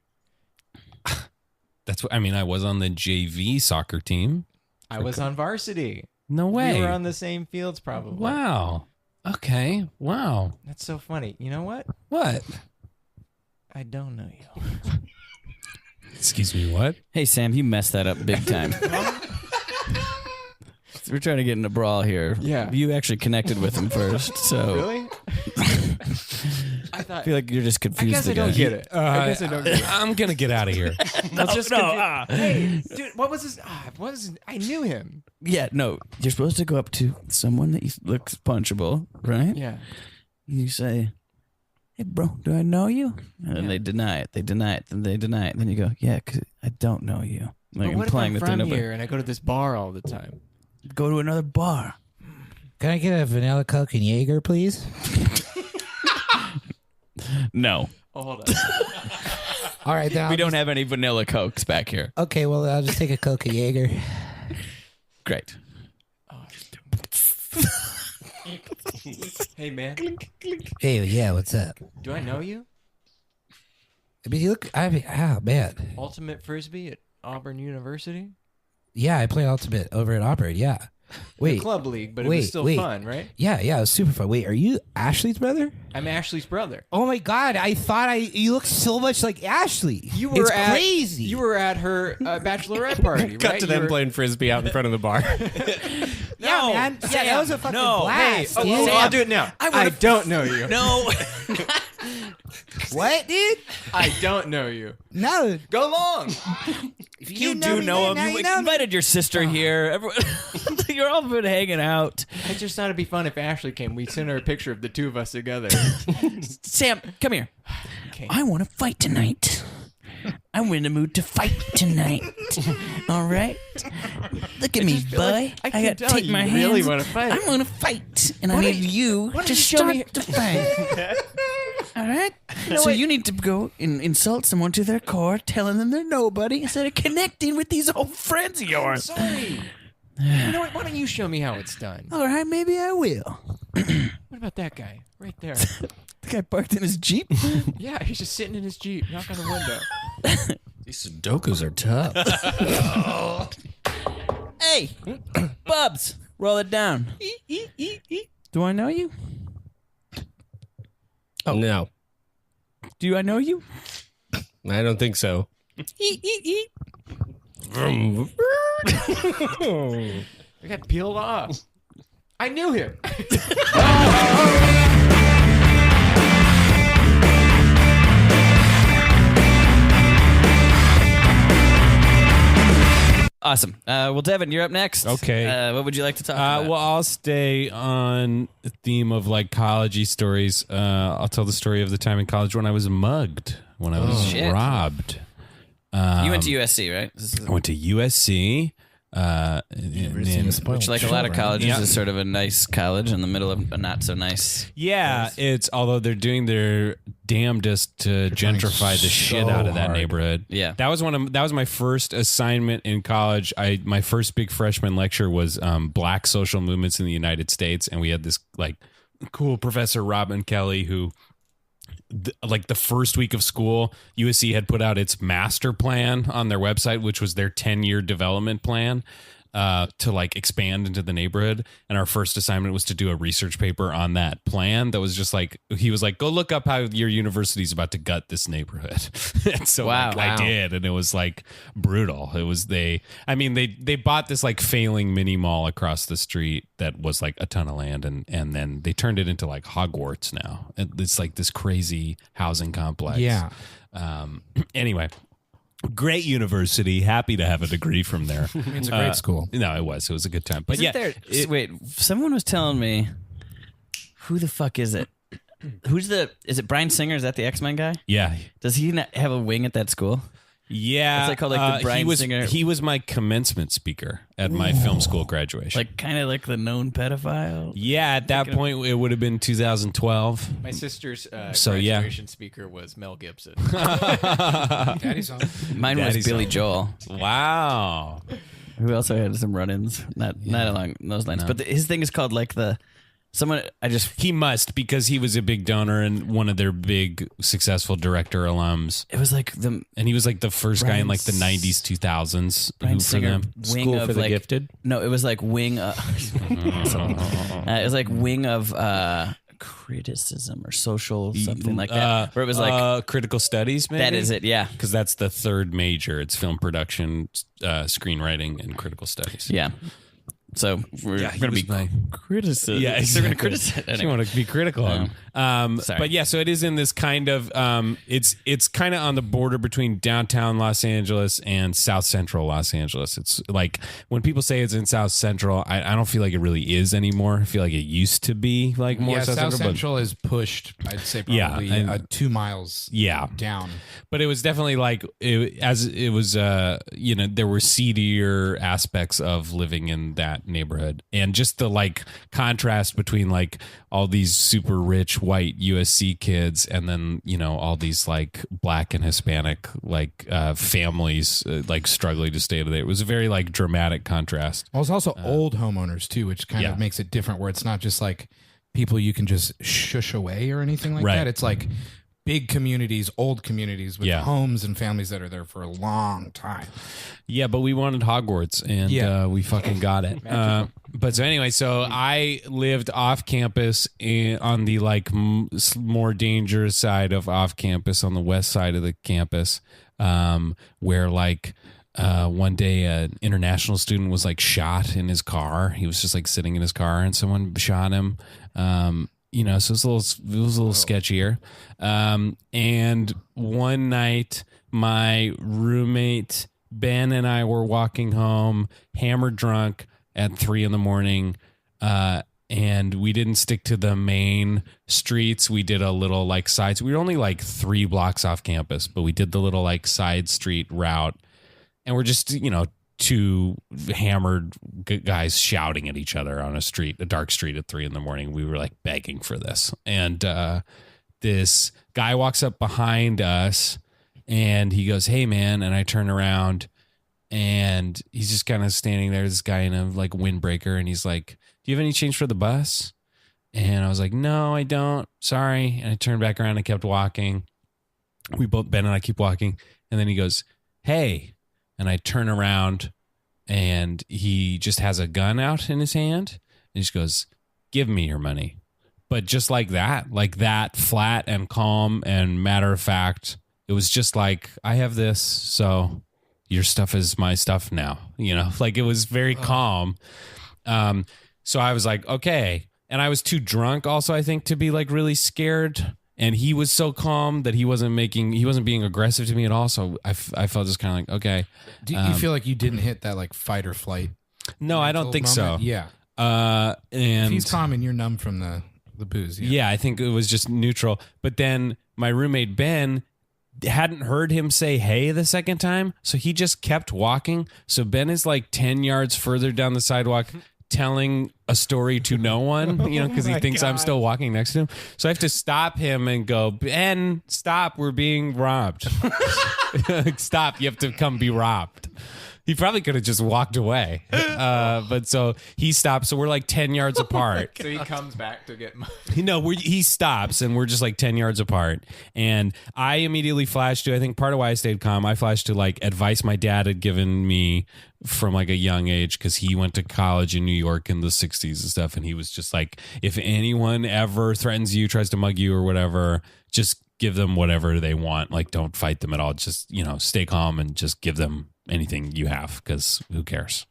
that's what I mean, I was on the JV soccer team. I was on varsity. No way. We were on the same fields, probably. Wow. Okay. Wow. That's so funny. You know what? What? I don't know you. Excuse me, what? Hey, Sam, you messed that up big time. We're trying to get in a brawl here. Yeah. You actually connected with him first, so Really? I I thought. feel like you're just I confused. guess I again. don't get it. I guess I don't get it. I'm gonna get out of here. I was just confused. Hey, dude, what was his? What was his, I knew him. Yeah, no. You're supposed to go up to someone that looks punchable, right? Yeah. You say, "Hey, bro, do I know you?" And then they deny it. They deny it. Then they deny it. Then you go, "Yeah, 'cause I don't know you." Like But what if implying I'm that they from know. here and I go to this bar all the time? Go to another bar. Can I get a vanilla Coke and Jaeger, please? No, Oh, hold on. All right, then we don't have any vanilla Cokes back here. Okay, well, I'll just take a Coke and Jaeger. Great. Hey, man. Hey, yeah, what's up? Do I know you? I mean, you look. Oh man. Ultimate Frisbee at Auburn University? Yeah, I play Ultimate over at Auburn. Yeah. Wait. Club league, but it wait, was still wait. fun, right? Yeah, it was super fun. Wait, are you Ashley's brother? I'm Ashley's brother. Oh my god, I thought you look so much like Ashley. You were it's at crazy. You were at her bachelorette party, Cut right? to You them were- playing frisbee out in front of the bar. yeah, man. Yeah, that was a fucking blast. Oh, dude. I'll do it now. I don't know you. No. What, dude? I don't know you. No. Go long. You do know him. You invited your sister here. Everyone, you're all been hanging out. I just thought it'd be fun if Ashley came. We'd send her a picture of the two of us together. Sam, come here. Okay. I want to fight tonight. I'm in the mood to fight tonight. All right? Look at me, boy. I can got to tell take you my really hands. wanna fight. I'm going to fight. And I need you don't to you show start me- the fight. All right? So you need to go and insult someone to their core, telling them they're nobody instead of connecting with these old friends of yours. Sorry. You know what? Why don't you show me how it's done? All right, maybe I will. What about that guy right there? The guy parked in his Jeep. Yeah, he's just sitting in his Jeep, knock on the window. These Sudokus are tough. Hey, Bubs, roll it down. Do I know you? Oh no, Do I know you? I don't think so. I got peeled off. I knew him. Awesome. Well, Devin, you're up next. Okay. What would you like to talk about? Well, I'll stay on the theme of like collegey stories. I'll tell the story of the time in college when I was mugged, when I was Shit. robbed. You went to USC, right? I went to USC. Which, like a lot of colleges, Yeah. is sort of a nice college in the middle of a not so nice. Yeah, it's although they're doing their damnedest to gentrify the shit out of that neighborhood. Yeah. that was my first assignment in college. My first big freshman lecture was Black social movements in the United States, and we had this like cool professor Robin Kelly who like the first week of school, USC had put out its master plan on their website, which was their 10-year development plan to like expand into the neighborhood. And our first assignment was to do a research paper on that plan. That was just like, he was like, go look up how your university's about to gut this neighborhood. And so I did. And it was like brutal. It was they bought this like failing mini mall across the street that was like a ton of land. And then they turned it into like Hogwarts now. It's like this crazy housing complex. Yeah. Anyway. Great university. Happy to have a degree from there. It's a great school. No, it was. It was a good time. But Wait, someone was telling me, who the fuck is it? Is it Bryan Singer? Is that the X-Men guy? Yeah. Does he not have a wing at that school? Yeah. What's that called? Like the Bryan Singer? He was my commencement speaker at my film school graduation. Like kind of like the known pedophile? Yeah, at that point, it would have been 2012. My sister's So, yeah. graduation speaker was Mel Gibson. Daddy's on. Mine Daddy's was Billy on. Joel, Wow. who also had some run-ins. Not along those lines. But his thing is called like He must, because he was a big donor and one of their big successful director alums. it was like the And he was like the first guy in like the 90s, 2000s. Bryan who for Singer them. wing School of for the like, gifted? No, it was like wing it was like wing of criticism or social something like that. Where it was like critical studies, maybe? that is it, yeah. Because that's the third major. It's film production, screenwriting, and critical studies. Yeah. So we're Yeah, he going to was be my- criticism. Yeah, They're going exactly. to criticize. You Anyway. want to be critical of him. Sorry. But yeah, so it is in this kind of it's kind of on the border between downtown Los Angeles and South Central Los Angeles. It's like when people say it's in South Central, I don't feel like it really is anymore. I feel like it used to be like more Yeah, South South Central. Central is pushed, I'd say Yeah, probably and- 2 miles Yeah. down. But it was definitely like there were seedier aspects of living in that neighborhood, and just the like contrast between like all these super rich white USC kids and then all these like black and Hispanic like families like struggling to stay today. It was a very like dramatic contrast. Well, it's also old homeowners too, which kind yeah. of makes it different, where it's not just like people you can just shush away or anything like Right. that. It's like big communities, old communities with Yeah. homes and families that are there for a long time. Yeah, but we wanted Hogwarts, and we fucking got it. But so anyway, so I lived off campus on the like more dangerous side of off campus, on the west side of the campus, where like one day an international student was like shot in his car. He was just like sitting in his car, and someone shot him. So it was a little sketchier. And one night, my roommate Ben and I were walking home, hammered drunk at 3 a.m. And we didn't stick to the main streets. We did a little like sides. We were only like 3 blocks off campus, but we did the little like side street route. And we're just, two hammered guys shouting at each other on a dark street at 3 a.m. We were like begging for this. And this guy walks up behind us and he goes, "Hey man." And I turn around and he's just kind of standing there, this guy in a like windbreaker. And he's like, "Do you have any change for the bus?" And I was like, "No, I don't. Sorry." And I turned back around and kept walking. Ben and I keep walking. And then he goes, "Hey." And I turn around and he just has a gun out in his hand. And he just goes, "Give me your money." But just like that, flat and calm and matter of fact. It was just like, "I have this, so your stuff is my stuff now." Like it was very calm. So I was like, okay. And I was too drunk also, I think, to be like really scared. And he was so calm that he wasn't being aggressive to me at all. So I felt just kind of like, okay. Do you feel like you didn't hit that like fight or flight? No, I don't think so. moment? Yeah. And If he's calm and you're numb from the booze. yeah, I think it was just neutral. But then my roommate Ben hadn't heard him say "hey" the second time, so he just kept walking. So Ben is like 10 yards further down the sidewalk telling a story to no one, because he thinks I'm still walking next to him. So I have to stop him and go, "Ben, stop, we're being robbed." Stop, you have to come be robbed. He probably could have just walked away. But so he stops. So we're like 10 yards apart. So he comes back to get He stops and we're just like 10 yards apart. And I immediately flashed to, I think part of why I stayed calm, I flashed to like advice my dad had given me from like a young age, because he went to college in New York in the 60s and stuff. And he was just like, if anyone ever threatens you, tries to mug you or whatever, just give them whatever they want. Like, don't fight them at all. Just, stay calm and just give them anything you have, because who cares?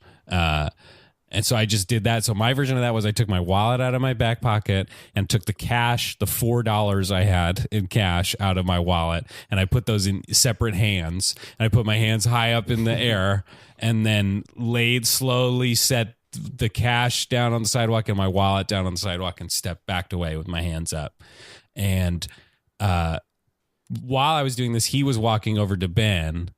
And so I just did that. So my version of that was I took my wallet out of my back pocket and took the cash, the $4 I had in cash out of my wallet, and I put those in separate hands. And I put my hands high up in the air and then slowly set the cash down on the sidewalk and my wallet down on the sidewalk and stepped back away with my hands up. And while I was doing this, he was walking over to Ben.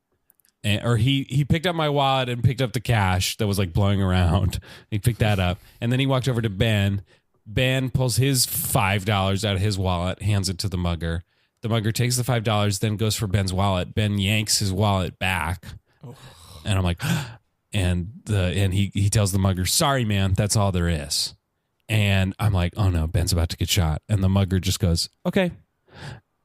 Or he picked up my wallet and picked up the cash that was like blowing around. He picked that up. And then he walked over to Ben. Ben pulls his $5 out of his wallet, hands it to the mugger. The mugger takes the $5, then goes for Ben's wallet. Ben yanks his wallet back. And I'm like, and he tells the mugger, sorry, man, that's all there is. And I'm like, oh no, Ben's about to get shot. And the mugger just goes, okay.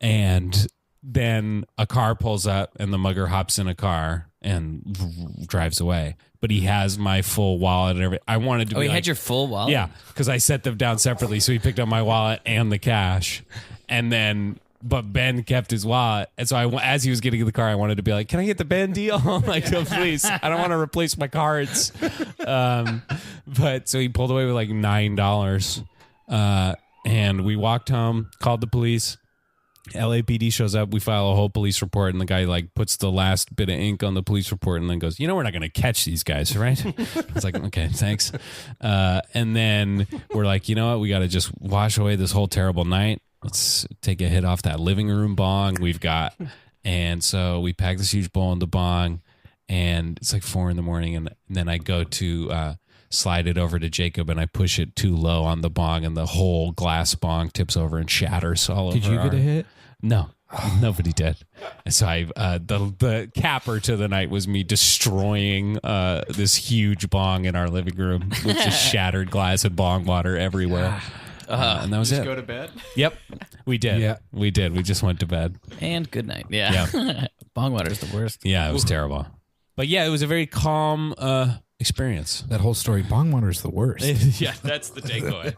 And then a car pulls up and the mugger hops in a car and drives away. But he has my full wallet and everything. I wanted to be he like, had your full wallet? Yeah, because I set them down separately. So he picked up my wallet and the cash. And then, but Ben kept his wallet. And so as he was getting in the car, I wanted to be like, can I get the Ben deal? I'm like, oh, please. I don't want to replace my cards. But so he pulled away with like $9. And we walked home, called the police. LAPD shows up. We file a whole police report, and the guy like puts the last bit of ink on the police report, and then goes, "We're not going to catch these guys, right?" I was like, "Okay, thanks." And then we're like, "You know what? We got to just wash away this whole terrible night. Let's take a hit off that living room bong we've got." And so we pack this huge bowl in the bong, and it's like 4 a.m, and then I go to slide it over to Jacob, and I push it too low on the bong, and the whole glass bong tips over and shatters all over. Did you get a hit? No, nobody did. And so the capper to the night was me destroying this huge bong in our living room with just shattered glass and bong water everywhere. And that was just it. go to bed? Yep, we did. Yeah. We did. We just went to bed. And good night. Yeah. Bong water is the worst. Yeah, it was terrible. But yeah, it was a very calm experience. That whole story, bong water is the worst. Yeah, that's the takeaway.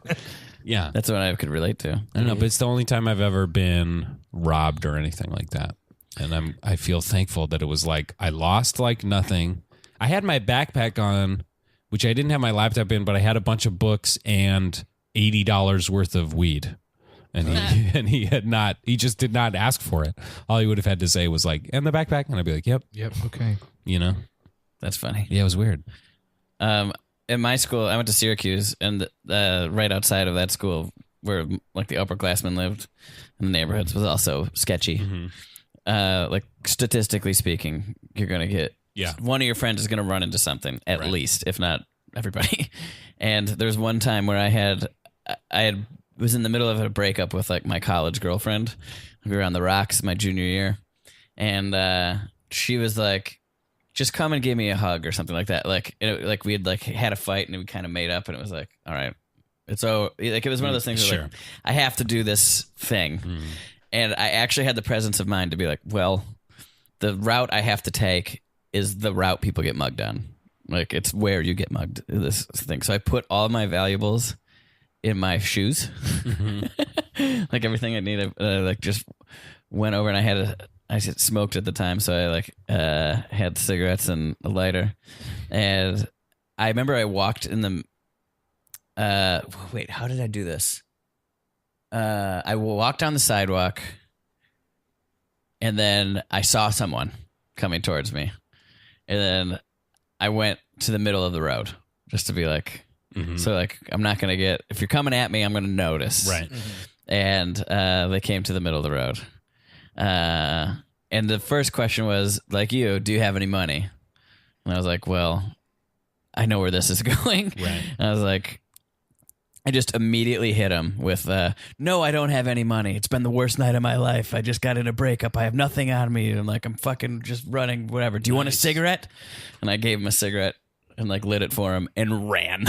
Yeah. That's what I could relate to. I don't know, but it's the only time I've ever been robbed or anything like that. And I feel thankful that it was like I lost like nothing. I had my backpack on, which I didn't have my laptop in, but I had a bunch of books and $80 worth of weed. And he just did not ask for it. All he would have had to say was like, and the backpack, and I'd be like, yep, okay. That's funny. Yeah, it was weird. In my school, I went to Syracuse, and right outside of that school, where like the upperclassmen lived in the neighborhoods, was also sketchy. Mm-hmm. Like statistically speaking, you're gonna get one of your friends is gonna run into something at least, if not everybody. And there's one time where I was in the middle of a breakup with like my college girlfriend. We were on the rocks my junior year, and she was like, just come and give me a hug or something like that. Like we had like had a fight and we kind of made up, and it was like, all right, it's so like it was one of those things where like, I have to do this thing. And I actually had the presence of mind to be like, well, the route I have to take is the route people get mugged on. Like it's where you get mugged, this thing. So I put all my valuables in my shoes, like everything I needed. Like just went over, and I smoked at the time, so I like had cigarettes and a lighter. And I remember I walked in the. Wait, how did I do this? I walked down the sidewalk, and then I saw someone coming towards me, and then I went to the middle of the road just to be like, so like I'm not gonna get, if you're coming at me, I'm gonna notice, right? And they came to the middle of the road, and the first question was like, do you have any money? And I was like, well, I know where this is going, right? And I was like, I just immediately hit him with, no, I don't have any money. It's been the worst night of my life. I just got in a breakup. I have nothing on me. And I'm fucking just running, whatever. Do you want a cigarette? And I gave him a cigarette and lit it for him and ran.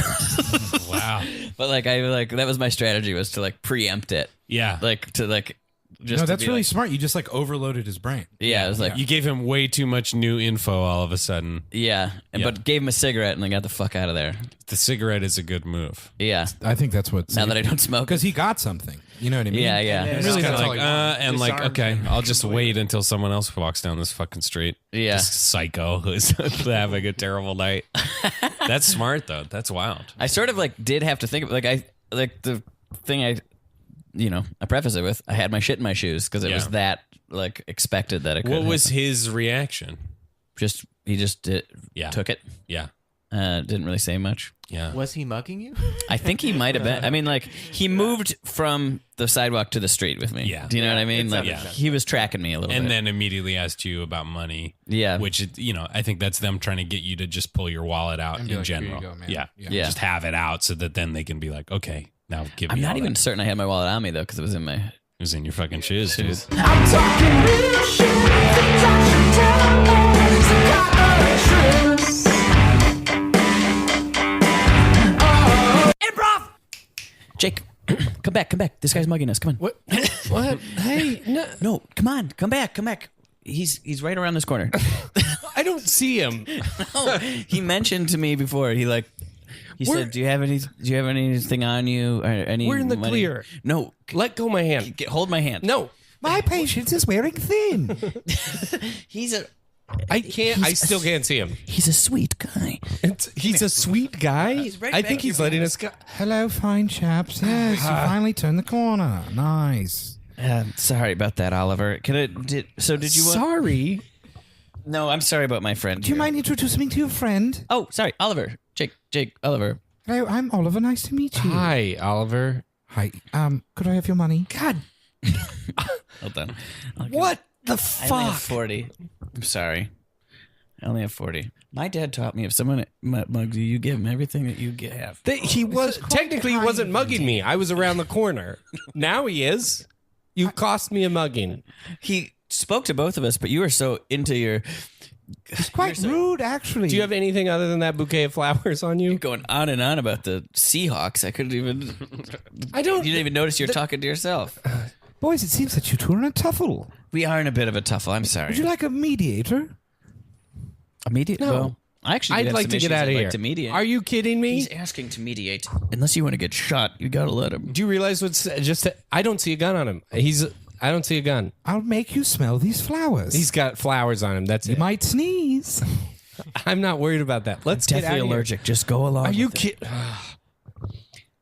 Wow. But that was my strategy, was to preempt it. Yeah. Just no, that's be really smart. You just overloaded his brain. Yeah, it was You gave him way too much new info all of a sudden. but gave him a cigarette and then got the fuck out of there. The cigarette is a good move. Yeah. I think that's what. Now that I don't smoke. Because he got something. You know what I mean? Yeah, yeah. And Really, it's kind of okay, I'll just wait until someone else walks down this fucking street. Yeah. This psycho who's having a terrible night. That's smart though. That's wild. I sort of did have to think of the thing I preface it with, I had my shit in my shoes because it was that expected that it could What was happen. his reaction? He just took it. Yeah. Didn't really say much. Yeah. Was he mugging you? I think he might have been. I mean, he moved from the sidewalk to the street with me. Yeah. Do you know what I mean? Yeah. He was tracking me a little And bit. then immediately asked you about money. Yeah. Which, I think that's them trying to get you to just pull your wallet out And be in like, "Here you general. go, man." Yeah. Yeah. Just have it out so that then they can be like, okay, now give me I'm not all even that. certain I had my wallet on me, though, because it was in my... It was in your fucking shoes, dude. I'm talking real shit. Think I should tell me. So got the truth. Improv! Jake, come back. This guy's mugging us. Come on. What? What? Hey, no. No, come on. Come back. He's right around this corner. I don't see him. No, he mentioned to me before. He said, "Do you have anything on you? Or any? We're in the money?" clear. No, Let go my hand. hold my hand. No. My patience is wearing thin. He's a I can't. I still can't see him. he's a sweet guy. He's a sweet guy. right I back think he's letting us go. Hello, fine chaps. Yes, you finally turned the corner. Nice. Sorry about that, Oliver. Did you? Want, Sorry. no, I'm sorry about my friend. Do you mind introducing me to your friend? Oh, sorry, Oliver. Jake, Oliver. Hello, I'm Oliver. Nice to meet you. Hi, Oliver. Hi. Could I have your money? God, Hold on. what the I only have fuck? 40. I'm sorry. I only have 40. My dad taught me if someone mugs you, you give him everything that you have. He was technically he wasn't mugging me. I was around the corner. Now he is. You cost me a mugging. He spoke to both of us, but you were so into your... It's quite rude, actually. Do you have anything other than that bouquet of flowers on you? You're going on and on about the Seahawks. I couldn't even... I don't. You didn't even notice you're talking to yourself. Boys, it seems that you two are in a tuffle. We are in a bit of a tuffle. I'm sorry. Would you like a mediator? Mediate? No. Well, I actually do I'd have like some to get issues out of I'd here. Like to mediate. Are you kidding me? He's asking to mediate. Unless you want to get shot, you gotta let him. Do you realize what's just? I don't see a gun on him. I don't see a gun. I'll make you smell these flowers. He's got flowers on him. That's You it. might sneeze. I'm not worried about that. Let's get out Deathly of here. allergic. Just go along. Are you with it.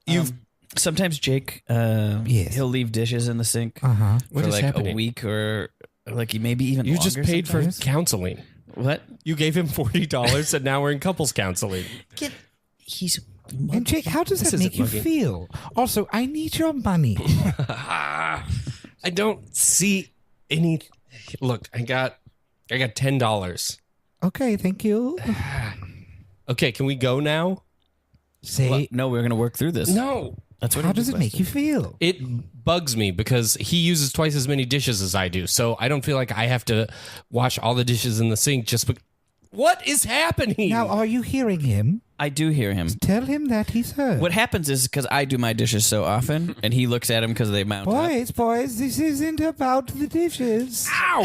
kidding? Sometimes Jake, Yes. he'll leave dishes in the sink Uh-huh. What for is like a happening? week or maybe even You just longer paid for sometimes. counseling. What? You gave him $40, and now we're in couples counseling. He's And Jake, how does that isn't make you mugging. feel? Also, I need your money. I don't see any. Look, I got $10. Okay, thank you. Okay, can we go now? Say, no. We're gonna work through this. No. That's what. how he does it make you feel? It bugs me because he uses twice as many dishes as I do. So I don't feel like I have to wash all the dishes in the sink just because. What is happening? Now, are you hearing him? I do hear him. Tell him that he's heard. What happens is because I do my dishes so often, and he looks at them because they mount up. Boys, this isn't about the dishes. Ow!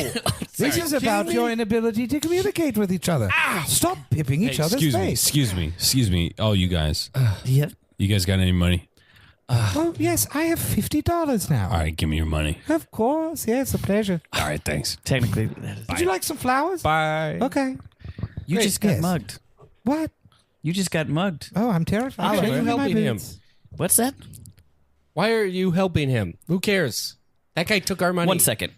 This is about your inability to communicate with each other. Stop pipping each other's face. Excuse me. Oh, you guys. Yeah. You guys got any money? Oh, yes, I have $50 now. All right, give me your money. Of course, yes, a pleasure. All right, thanks. Technically, that is. Would you like some flowers? Bye. Okay. You Great, just got yes. mugged. What? You just got mugged. Oh, I'm terrified. Why are Show you me my helping him? boots. What's that? Why are you helping him? Who cares? That guy took our money. 1 second.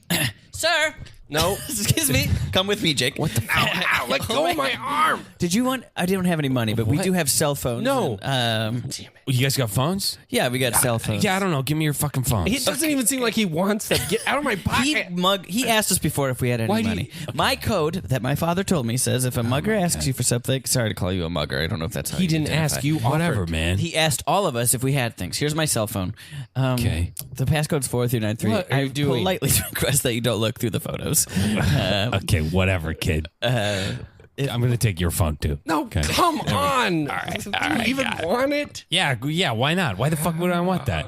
Sir, No. Excuse me. Come with me, Jake. What the Ow, let go of my arm. Did you want? I didn't have any money, but we do have cell phones. No. and, You guys got phones? yeah, we got cell phones. Yeah, I don't know. Give me your fucking phone. It doesn't even seem like he wants to get out of my pocket. He asked us before if we had any Why do money. My code that my father told me says if a mugger asks you for something, sorry to call you a mugger. I don't know if that's how He you didn't identify. ask you. Whatever, offered. man. He asked all of us if we had things. Here's my cell phone. Okay. The passcode's 4393. What are you I doing? politely request that you don't look through the photos. Okay, whatever, kid. I'm going to take your phone, too. No, Okay. come on. Do you even want it? Yeah, why not? Why the fuck would I want that?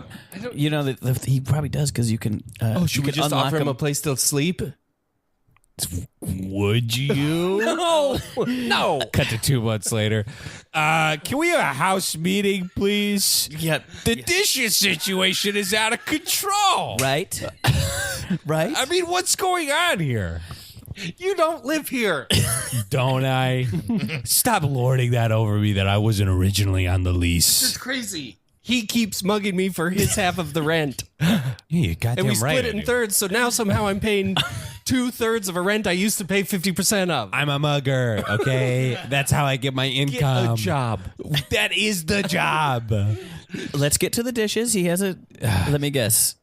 You know that he probably does because you can. Should we just offer him a place to sleep? Would you? No. Cut to 2 months later. Can we have a house meeting, please? Yeah, The dishes situation is out of control. right, right. I mean, what's going on here? You don't live here. Don't I? Stop lording that over me that I wasn't originally on the lease. It's crazy. He keeps mugging me for his half of the rent. Yeah, you goddamn And we right. split it in thirds, so now somehow I'm paying 2/3 of a rent I used to pay 50% of. I'm a mugger, okay? That's how I get my Get income. a job. That is the job. Let's get to the dishes. He has a. Let me guess.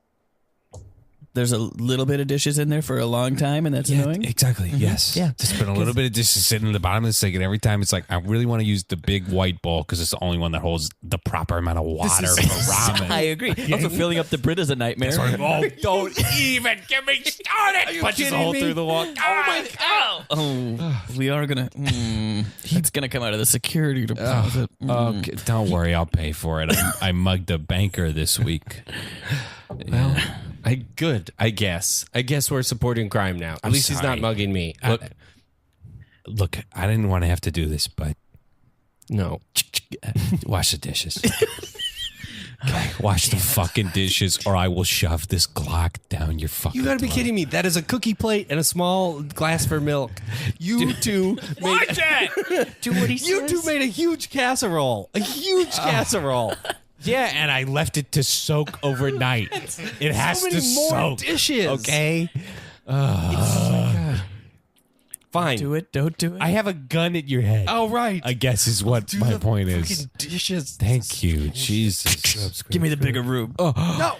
There's a little bit of dishes in there for a long time, and that's annoying. Exactly. Yes. Yeah. There's been a little bit of dishes sitting in the bottom of the sink, and every time it's like, I really want to use the big white bowl because it's the only one that holds the proper amount of water for ramen. I agree. Also, filling up the Brit is a nightmare. Oh, don't even get me started. Punches a hole through the wall. Oh my god. Oh, we are gonna. He's gonna come out of the security deposit. Okay, don't worry, I'll pay for it. I mugged a banker this week. Well, good, I guess. I guess we're supporting crime now. At least he's not sorry. mugging me. Look, I didn't want to have to do this, but No. wash the dishes. Okay, wash the fucking dishes, or I will shove this Glock down your fucking. You gotta be throat. kidding me. That is a cookie plate and a small glass for milk. You two Watch it. Do what he You two made a huge casserole. A huge casserole. Yeah, and I left it to soak overnight. It has So to many more soak. dishes. Okay. Fine. Do it. Don't do it. I have a gun at your head. Oh, right. I guess is what my point is. Fucking dishes. Thank you, Jesus. Give me the bigger room. No.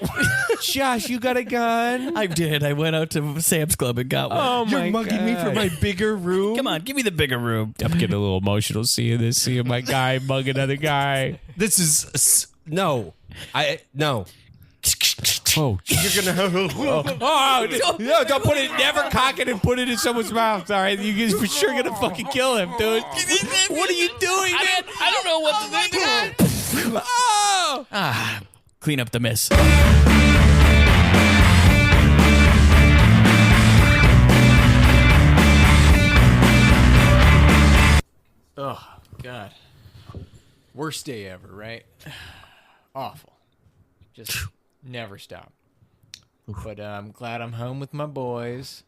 Josh, you got a gun? I did. I went out to Sam's Club and got one. Oh You're mugging me for my bigger room. Come on, give me the bigger room. I'm getting a little emotional seeing my guy mug another guy. This is no. No. Oh, You're gonna. no, don't put it. Never cock it and put it in someone's mouth. All right, you guys for sure gonna fucking kill him, dude. What are you doing, man? I don't know what to do. Oh! Clean up the mess. Oh, God. Worst day ever, right? Awful. Just never stop. But I'm glad I'm home with my boys.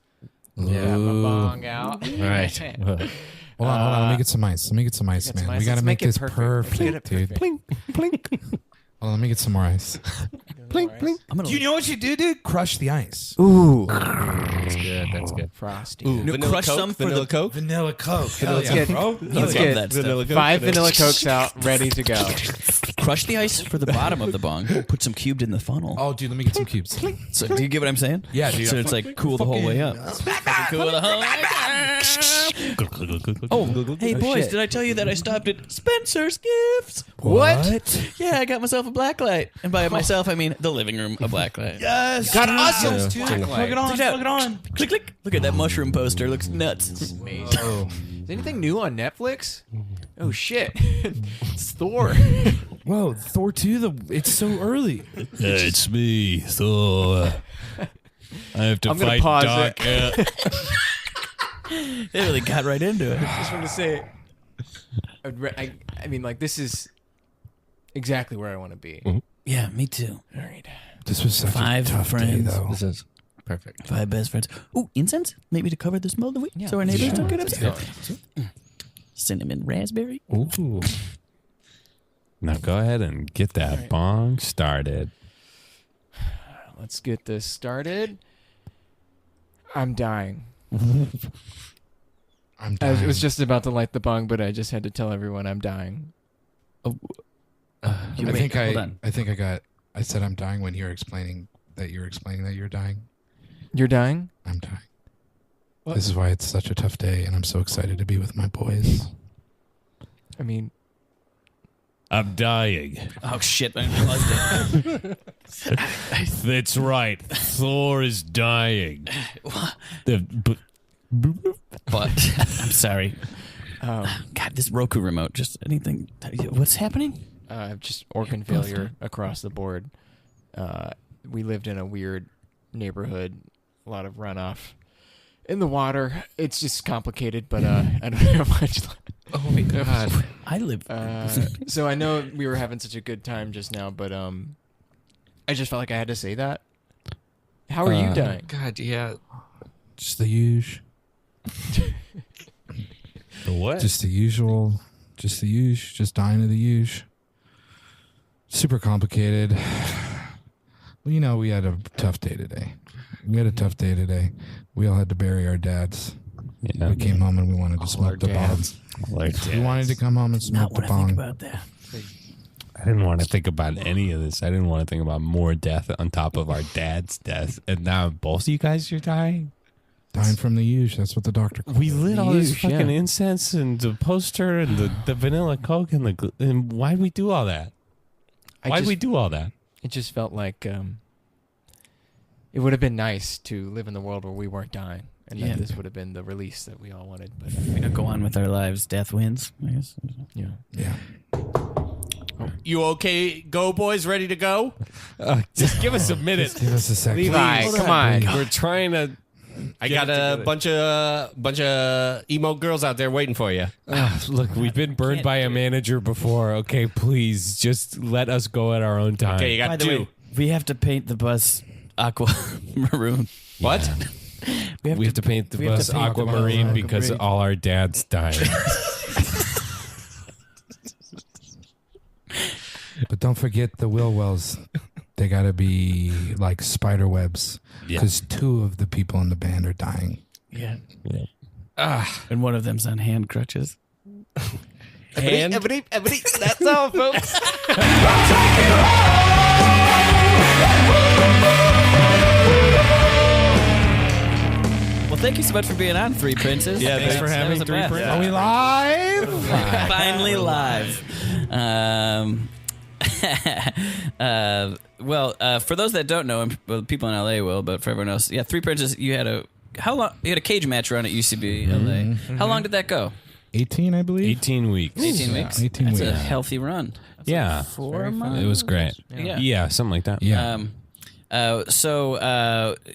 Got my bong out. Right. Hold on. Let me get some ice. Man. some We ice. got to Let's make make it this perfect. perfect, Let's get it dude. perfect. Hold on, let me get some more ice. I'm gonna. You know what you do, dude? Crush the ice. That's good. That's good. Frosty. Vanilla crush Coke? some for Vanilla the- Coke? Vanilla Coke. Let's get, let's get that stuff. Vanilla Coke. 5 vanilla Cokes out, ready to go. Crush the ice for the bottom of the bong. Put some cubed in the funnel. Oh, dude, let me get some cubes. So, do you get what I'm saying? Yeah, dude. So it's like cool the whole way up. Cool the whole way up. Oh, hey boys, did I tell you that I stopped at Spencer's Gifts? What? Yeah, I got myself a blacklight. And by myself, I mean the living room, a blacklight. Yes. Got us Yeah. those too. Plug it on, plug it on. Click, click. Look at that mushroom poster. Looks nuts. Amazing. Is anything new on Netflix? Oh, shit. It's Thor. Whoa, Thor 2, it's so early. It's me, Thor. I have to I'm gonna fight pause Doc. They really got right into it. Just want to say, I mean, like, this is exactly where I want to be. Yeah, me too. All right. This was such 5 a tough friends. day, though. This is perfect. 5 best friends. Ooh, incense? Maybe to cover the smell of the week so our neighbors don't get upset. Cinnamon raspberry. Ooh. Now go ahead and get that bong started. Let's get this started. I'm dying. I'm I dying. was just about to light the bong, but I just had to tell everyone I'm dying. I said I'm dying when you're explaining that you're dying. You're dying? I'm dying. This is why it's such a tough day, and I'm so excited to be with my boys. I mean, I'm dying. Oh shit! I realized it. That's right. Thor is dying. But I'm sorry. God, this Roku remote. Just anything. What's happening? just organ failure across the board. We lived in a weird neighborhood, a lot of runoff in the water. It's just complicated, but I don't have much. Oh my god! I live. So I know we were having such a good time just now, but I just felt like I had to say that. How are you dying? God, yeah. Just the usual. The what? Just the usual. Just the usual. Just dying of the usual. Super complicated. Well, you know, we had a tough day today. We all had to bury our dads. Yeah. We came home and we wanted to smoke the bong. We wanted to come home and smoke the bong. About that. I didn't want to think about any of this. I didn't want to think about more death on top of our dad's death. And now both of you guys are dying? Dying from the usual. That's what the doctor called We it. lit all this Huge, fucking yeah. incense and the poster and the vanilla Coke and why'd we do all that? Why'd we do all that? It just felt like it would have been nice to live in the world where we weren't dying, and Yeah. that this would have been the release that we all wanted. But We don't go on with our lives. Death wins. I guess. yeah, Yeah. You okay? Go, boys, ready to go? Just give us a minute. Give us a second. Levi, come on. We're trying to. I got a bunch of emo girls out there waiting for you. Look, we've been burned by a manager before. Okay, please just let us go at our own time. Okay, you By got the two. way, we have to paint the bus aqua maroon. What? We have to paint the we have bus to paint the bus aquamarine because aquamarine. all our dads died. But don't forget the Wilwells. They got to be like spider webs Yeah. because 2 of the people in the band are dying. Yeah. And one of them's on hand crutches. And That's all, folks. Well, thank you so much for being on, Three Princes. Yeah, thanks for That having was a Three blast. Princes. Are we live? Finally live. For those that don't know, well, people in LA will, but for everyone else, yeah, Three Princes. You had a cage match run at UCBLA. How long did that go? 18, I believe. 18 weeks. 18 weeks. 18 That's weeks. a healthy run. That's Yeah. like 4 months. It was great. Yeah. Something like that. Yeah.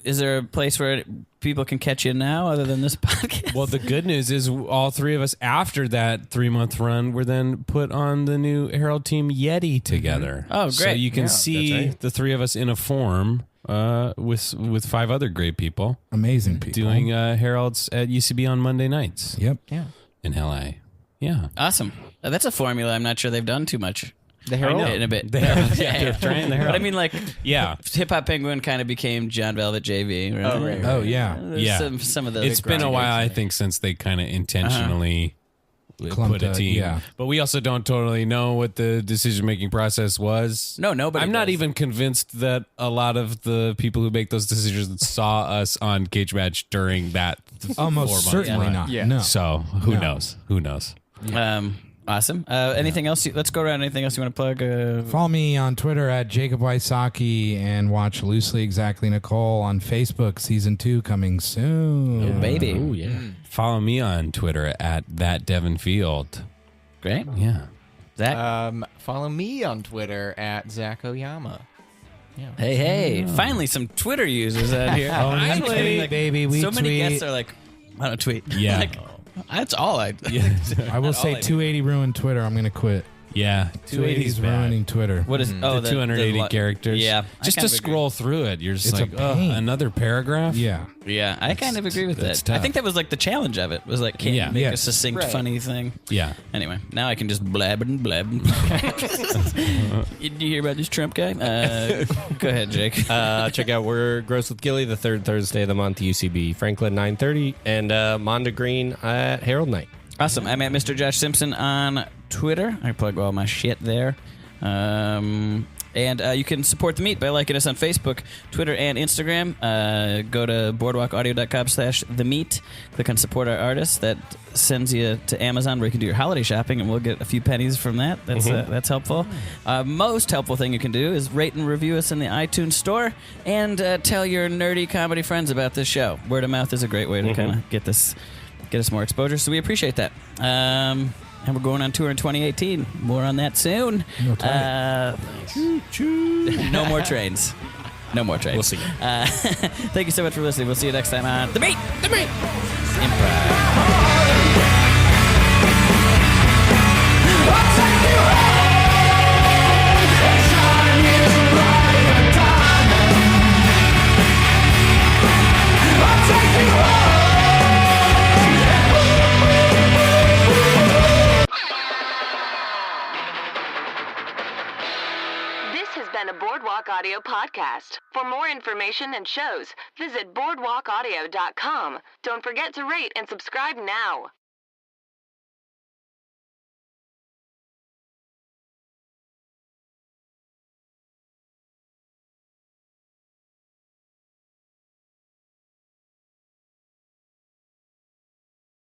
Is there a place where people can catch you now other than this podcast? Well, the good news is all 3 of us after that 3-month run were then put on the new Herald Team Yeti together. Oh, So great. you can see the 3 of us in a form with 5 other great people Amazing people. doing Heralds at UCB on Monday nights Yep. in LA. Yeah. Awesome. That's a formula I'm not sure they've done too much. The Herald? In a bit. Yeah, they're trying the Herald. But I mean, like, Yeah. Hip Hop Penguin kind of became John Velvet JV, right? Oh, right. Oh, yeah. There's Yeah. some of those. It's been a while, I think, since they kind of intentionally Clumped put a a- team. yeah. But we also don't totally know what the decision-making process was. No, nobody I'm not does. even convinced that a lot of the people who make those decisions saw us on Cagematch during that Almost 4 months certainly run. not. Yeah. No. So who No. knows? Who knows? Awesome. Anything else? Let's go around. Anything else you want to plug? Follow me on Twitter at Jacob Wysocki and watch Loosely Exactly Nicole on Facebook. Season 2 coming soon. Baby. Oh yeah. Follow me on Twitter at that Devin Field. Great. Yeah. Zach? Follow me on Twitter at Zach Oyama. Hey. Finally, some Twitter users out here. Tweet, baby. We so many tweet. guests are like, I don't tweet. Yeah. Like, that's all I. I will say 280 ruined Twitter. I'm going to quit. Yeah, 280's ruining Twitter. What is the 280 characters? Yeah, just to scroll through it, you're just It's like, a pain. another paragraph. Yeah. Yeah, I kind of agree with that. that's I tough. think that was like the challenge of it. Was like, can't you make a Yes. succinct, funny thing? Yeah. Anyway, now I can just blab and blab. Did you hear about this Trump guy? Go ahead, Jake. Check out We're Gross with Gilly the third Thursday of the month, UCB Franklin 9:30, and Monda Green at Herald Night. Awesome. I'm at Mr. Josh Simpson on Twitter. I plug all my shit there. And you can support the meet by liking us on Facebook, Twitter, and Instagram. Go to boardwalkaudio.com/themeet. Click on support our artists. That sends you to Amazon where you can do your holiday shopping, and we'll get a few pennies from that. That's helpful. Most helpful thing you can do is rate and review us in the iTunes store, and tell your nerdy comedy friends about this show. Word of mouth is a great way to kind of get us more exposure, so we appreciate that. And we're going on tour in 2018. More on that soon. No No more trains. No more trains. We'll see you. Thank you so much for listening. We'll see you next time on The Meet. The Meet. Improv. This has been a Boardwalk Audio podcast. For more information and shows, visit boardwalkaudio.com. Don't forget to rate and subscribe now.